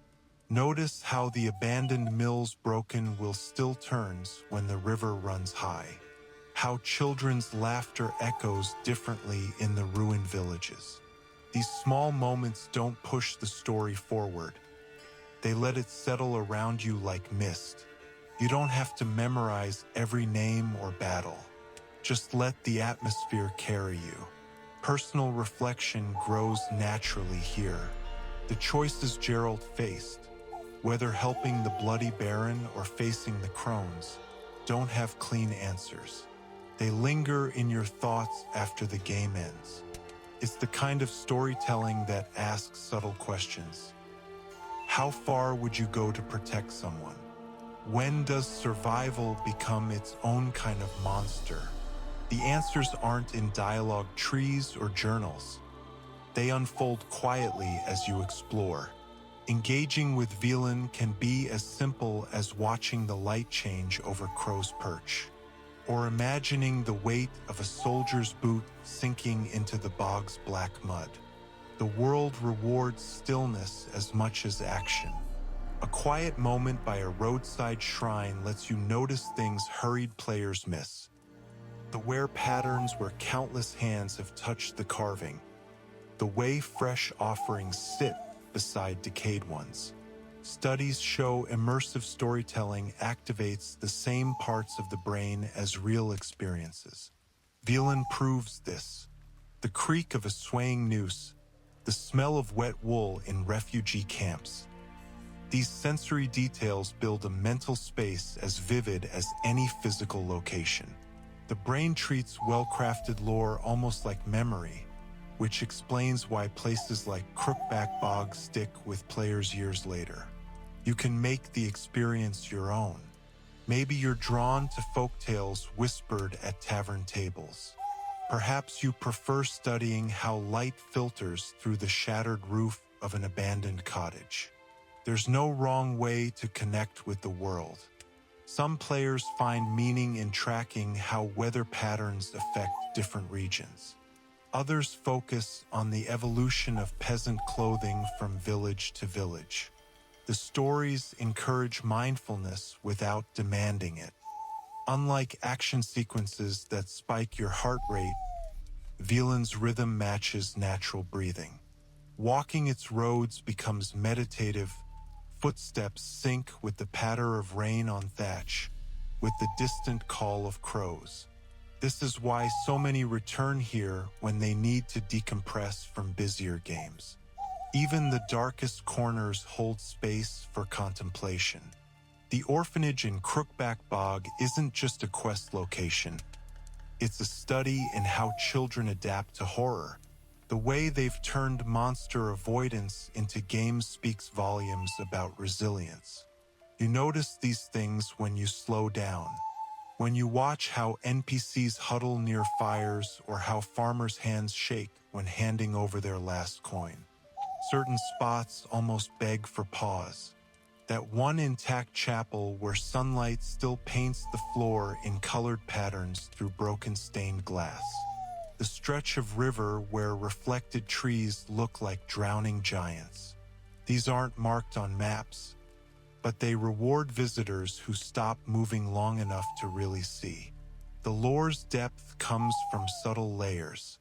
Notice how the abandoned mill's broken wheel still turns when the river runs high. How children's laughter echoes differently in the ruined villages. These small moments don't push the story forward. They let it settle around you like mist. You don't have to memorize every name or battle. Just let the atmosphere carry you. Personal reflection grows naturally here. The choices Gerald faced, whether helping the Bloody Baron or facing the crones, don't have clean answers. They linger in your thoughts after the game ends. It's the kind of storytelling that asks subtle questions. How far would you go to protect someone? When does survival become its own kind of monster? The answers aren't in dialogue trees or journals. They unfold quietly as you explore. Engaging with Velen can be as simple as watching the light change over Crow's Perch, or imagining the weight of a soldier's boot sinking into the bog's black mud. The world rewards stillness as much as action. A quiet moment by a roadside shrine lets you notice things hurried players miss. The wear patterns where countless hands have touched the carving. The way fresh offerings sit beside decayed ones. Studies show immersive storytelling activates the same parts of the brain as real experiences. Velen proves this. The creak of a swaying noose, the smell of wet wool in refugee camps. These sensory details build a mental space as vivid as any physical location. The brain treats well-crafted lore almost like memory, which explains why places like Crookback Bog stick with players years later. You can make the experience your own. Maybe you're drawn to folktales whispered at tavern tables. Perhaps you prefer studying how light filters through the shattered roof of an abandoned cottage. There's no wrong way to connect with the world. Some players find meaning in tracking how weather patterns affect different regions. Others focus on the evolution of peasant clothing from village to village. The stories encourage mindfulness without demanding it. Unlike action sequences that spike your heart rate, Velen's rhythm matches natural breathing. Walking its roads becomes meditative. Footsteps sync with the patter of rain on thatch, with the distant call of crows. This is why so many return here when they need to decompress from busier games. Even the darkest corners hold space for contemplation. The orphanage in Crookback Bog isn't just a quest location. It's a study in how children adapt to horror. The way they've turned monster avoidance into games speaks volumes about resilience. You notice these things when you slow down. When you watch how NPCs huddle near fires or how farmers' hands shake when handing over their last coin. Certain spots almost beg for pause. That one intact chapel where sunlight still paints the floor in colored patterns through broken stained glass. The stretch of river where reflected trees look like drowning giants. These aren't marked on maps, but they reward visitors who stop moving long enough to really see. The lore's depth comes from subtle layers.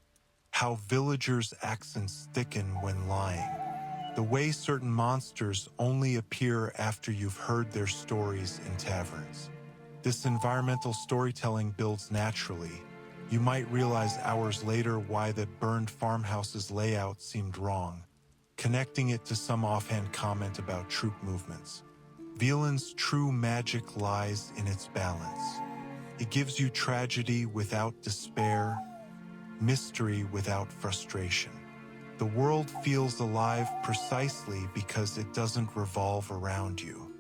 How villagers' accents thicken when lying. The way certain monsters only appear after you've heard their stories in taverns. This environmental storytelling builds naturally. You might realize hours later why that burned farmhouse's layout seemed wrong, connecting it to some offhand comment about troop movements. Velen's true magic lies in its balance. It gives you tragedy without despair, mystery without frustration. The world feels alive precisely because it doesn't revolve around you.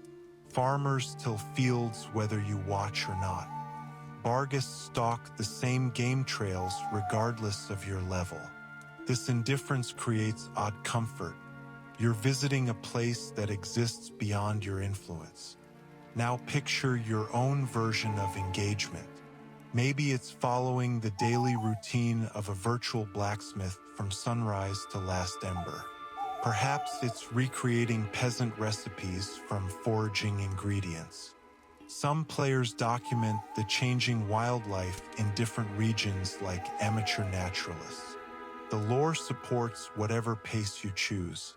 Farmers till fields whether you watch or not. Bargists stalk the same game trails regardless of your level. This indifference creates odd comfort. You're visiting a place that exists beyond your influence. Now picture your own version of engagement. Maybe it's following the daily routine of a virtual blacksmith from sunrise to last ember. Perhaps it's recreating peasant recipes from foraging ingredients. Some players document the changing wildlife in different regions like amateur naturalists. The lore supports whatever pace you choose.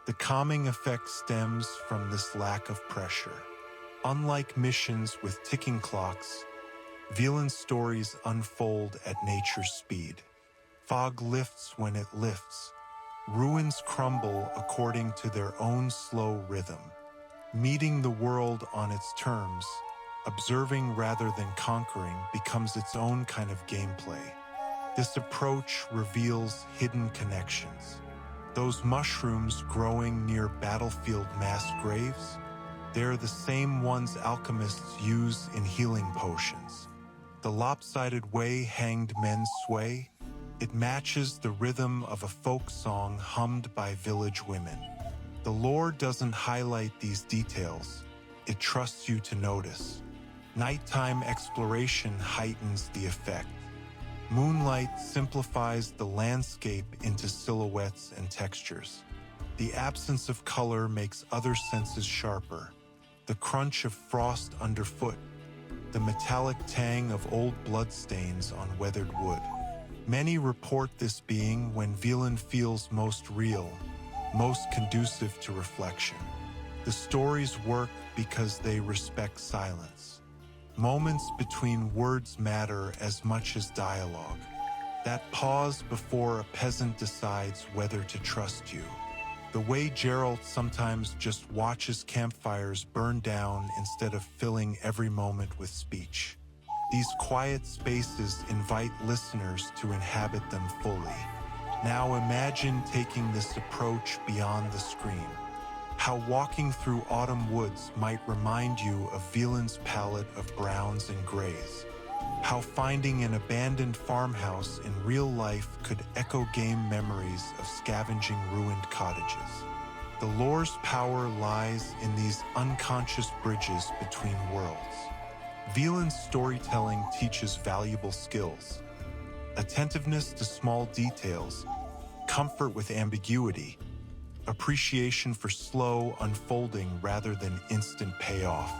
The calming effect stems from this lack of pressure. Unlike missions with ticking clocks, Velen's stories unfold at nature's speed. Fog lifts when it lifts. Ruins crumble according to their own slow rhythm. Meeting the world on its terms, observing rather than conquering, becomes its own kind of gameplay. This approach reveals hidden connections. Those mushrooms growing near battlefield mass graves, they're the same ones alchemists use in healing potions. The lopsided way hanged men sway, it matches the rhythm of a folk song hummed by village women. The lore doesn't highlight these details, it trusts you to notice. Nighttime exploration heightens the effect. Moonlight simplifies the landscape into silhouettes and textures. The absence of color makes other senses sharper. The crunch of frost underfoot, the metallic tang of old bloodstains on weathered wood. Many report this being when Velen feels most real, most conducive to reflection. The stories work because they respect silence. Moments between words matter as much as dialogue. That pause before a peasant decides whether to trust you. The way Geralt sometimes just watches campfires burn down instead of filling every moment with speech. These quiet spaces invite listeners to inhabit them fully. Now imagine taking this approach beyond the screen. How walking through autumn woods might remind you of Velen's palette of browns and grays. How finding an abandoned farmhouse in real life could echo game memories of scavenging ruined cottages. The lore's power lies in these unconscious bridges between worlds. Velen's storytelling teaches valuable skills: attentiveness to small details, comfort with ambiguity, appreciation for slow unfolding rather than instant payoff.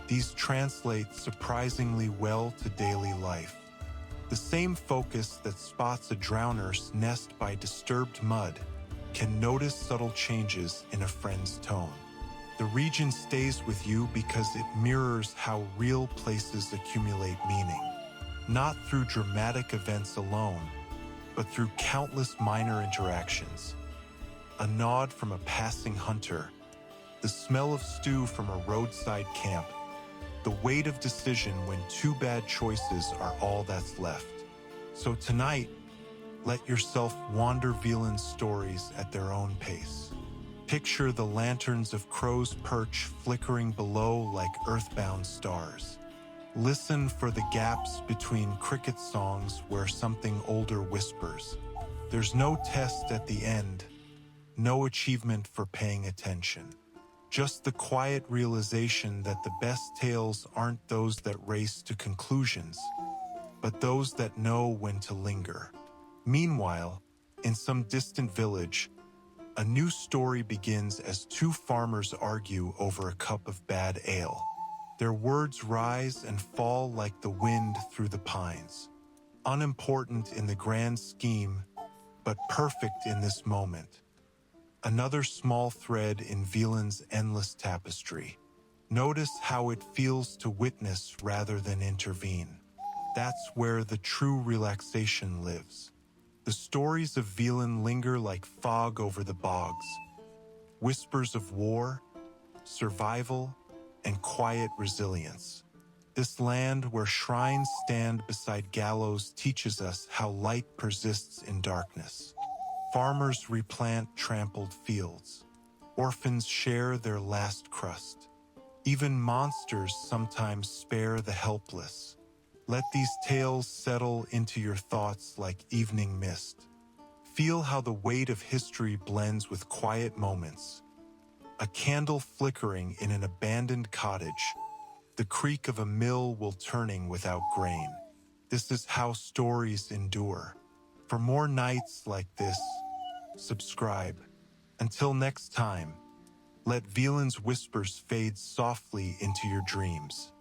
These translate surprisingly well to daily life. The same focus that spots a drowner's nest by disturbed mud can notice subtle changes in a friend's tone. The region stays with you because it mirrors how real places accumulate meaning, not through dramatic events alone, but through countless minor interactions. A nod from a passing hunter, the smell of stew from a roadside camp, the weight of decision when two bad choices are all that's left. So tonight, let yourself wander Velen's stories at their own pace. Picture the lanterns of Crow's Perch flickering below like earthbound stars. Listen for the gaps between cricket songs where something older whispers. There's no test at the end, no achievement for paying attention. Just the quiet realization that the best tales aren't those that race to conclusions, but those that know when to linger. Meanwhile, in some distant village, a new story begins as two farmers argue over a cup of bad ale. Their words rise and fall like the wind through the pines. Unimportant in the grand scheme, but perfect in this moment. another small thread in Velen's endless tapestry. Notice how it feels to witness rather than intervene. That's where the true relaxation lives. The stories of Velen linger like fog over the bogs, whispers of war, survival, and quiet resilience. This land where shrines stand beside gallows teaches us how light persists in darkness. Farmers replant trampled fields. Orphans share their last crust. Even monsters sometimes spare the helpless. Let these tales settle into your thoughts like evening mist. Feel how the weight of history blends with quiet moments. A candle flickering in an abandoned cottage, the creak of a mill while turning without grain. This is how stories endure. For more nights like this, subscribe. Until next time, let Velen's whispers fade softly into your dreams.